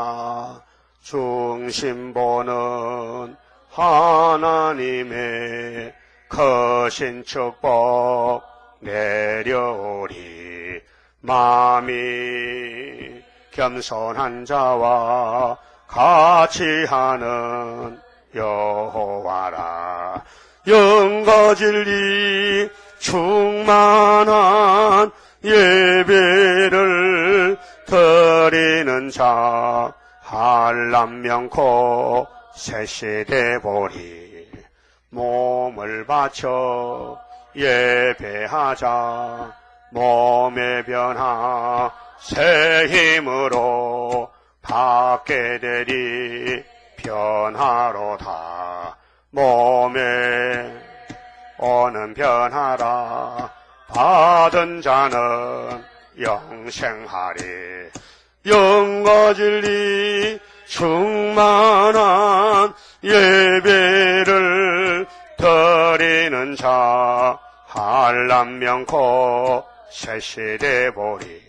중심 보는 하나님의 거신 축복 내려오리. 마음이 겸손한 자와 같이 하는 여호와라. 영과 진리 충만한 예배를 드리는 자 한람 명코 셋시대 보리. 몸을 바쳐 예배하자. 몸의 변화 새 힘으로 받게 되리 변화로다. 몸에 오는 변화라. 받은 자는 영생하리. 영과 진리 충만한 예배를 드리는 자 한란 명코 새시대 보리.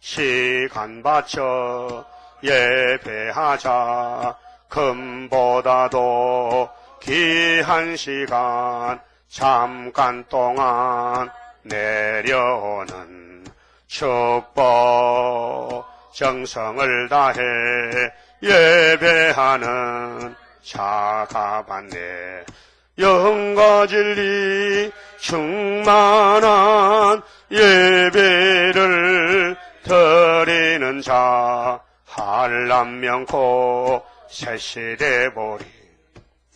시간 바쳐 예배하자. 금보다도 귀한 시간 잠깐 동안 내려오는 축복 정성을 다해 예배하는 자가 받네. 영과 진리 충만한 예배를 드리는 자 한란 명코 새시대 보리.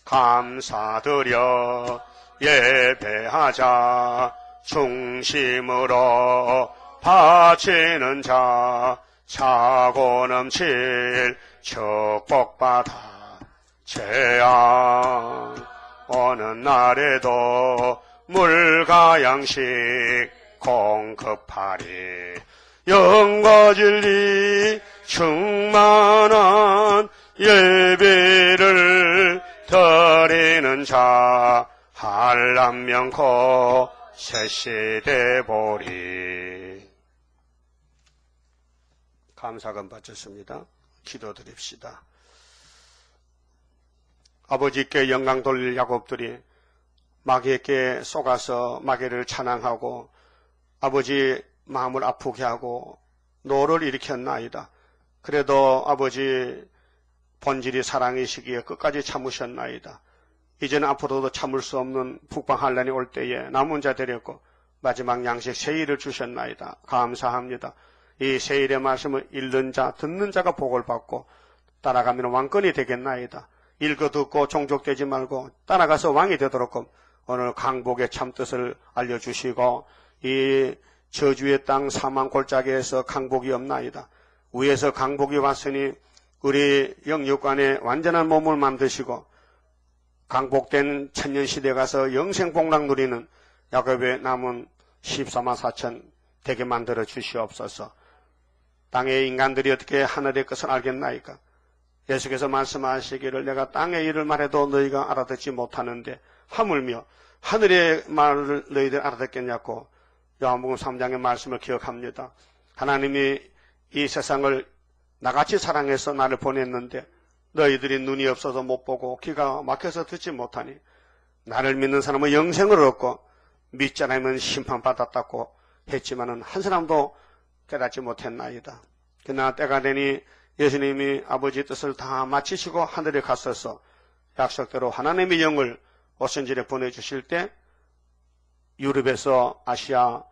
감사드려 예배하자. 중심으로 바치는 자 차고 넘칠 축복받아. 재앙 오는 날에도 물과 양식 공급하리. 영과 진리 충만한 예배를 드리는 자 한란 명코 새시대 보리. 감사금 바쳤습니다. 기도드립시다. 아버지께 영광 돌릴 야곱들이 마귀에게 속아서 마귀를 찬양하고 아버지 마음을 아프게 하고 노를 일으켰나이다. 그래도 아버지 본질이 사랑이시기에 끝까지 참으셨나이다. 이제는 앞으로도 참을 수 없는 북방한란이 올 때에 남은 자 데렸고 마지막 양식 세일을 주셨나이다. 감사합니다. 이 세일의 말씀을 읽는 자 듣는 자가 복을 받고 따라가면 왕권이 되겠나이다. 읽어 듣고 종족되지 말고 따라가서 왕이 되도록 오늘 강복의 참뜻을 알려주시고 이 저주의 땅 사망 골짜기에서 강복이 없나이다. 위에서 강복이 왔으니 우리 영육간에 완전한 몸을 만드시고 강복된 천년시대에 가서 영생복락 누리는 야곱의 남은 14만 4천 되게 만들어 주시옵소서. 땅의 인간들이 어떻게 하늘의 것을 알겠나이까? 예수께서 말씀하시기를 내가 땅의 일을 말해도 너희가 알아듣지 못하는데 하물며 하늘의 말을 너희들 알아듣겠냐고 요한복음 3장의 말씀을 기억합니다. 하나님이 이 세상을 나같이 사랑해서 나를 보냈는데 너희들이 눈이 없어서 못 보고 귀가 막혀서 듣지 못하니 나를 믿는 사람은 영생을 얻고 믿지 않으면 심판받았다고 했지만은 한 사람도 깨닫지 못했나이다. 그러나 때가 되니 예수님이 아버지 뜻을 다 마치시고 하늘에 갔어서 약속대로 하나님의 영을 오순절에 보내주실 때 유럽에서 아시아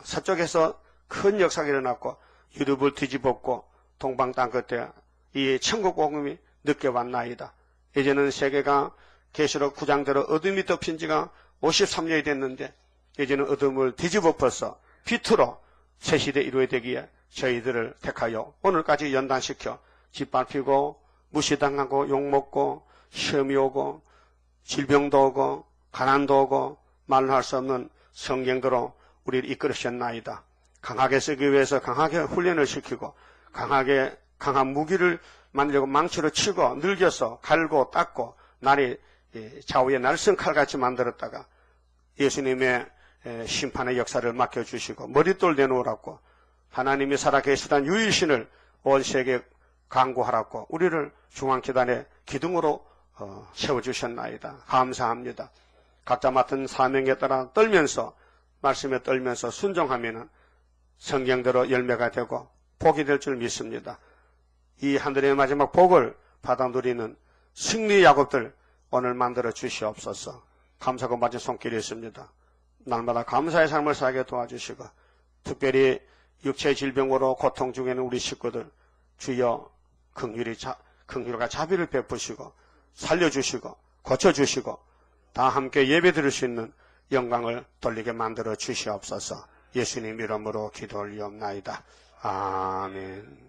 서쪽에서 큰 역사가 일어났고 유럽을 뒤집었고 동방 땅 끝에 이 천국 복음이 늦게 왔나이다. 이제는 세계가 계시록 9장대로 어둠이 덮인 지가 53년이 됐는데 이제는 어둠을 뒤집어 엎어서 빛으로 새 시대 이루어야 되기에 저희들을 택하여 오늘까지 연단시켜 짓밟히고 무시당하고 욕먹고 시험이 오고 질병도 오고 가난도 오고 말로 할 수 없는 성경대로 우리를 이끌으셨나이다. 강하게 쓰기 위해서 강하게 훈련을 시키고 강한 무기를 만들고 망치로 치고 늙여서 갈고 닦고 날이 좌우에 날성칼같이 만들었다가 예수님의 심판의 역사를 맡겨주시고 머릿돌 내놓으라고 하나님이 살아계시던 유일신을 온 세계에 강구하라고 우리를 중앙기단의 기둥으로 세워주셨나이다. 감사합니다. 각자 맡은 사명에 따라 떨면서 말씀에 떨면서 순종하면 성경대로 열매가 되고 복이 될 줄 믿습니다. 이 하늘의 마지막 복을 받아 누리는 승리 야곱들 오늘 만들어 주시옵소서. 감사고 맞은 손길이 있습니다. 날마다 감사의 삶을 살게 도와주시고 특별히 육체 질병으로 고통 중에 있는 우리 식구들 주여 긍휼과 자비를 베푸시고 살려주시고 고쳐주시고 다 함께 예배 드릴 수 있는 영광을 돌리게 만들어 주시옵소서. 예수님 이름으로 기도 올리옵나이다. 아멘.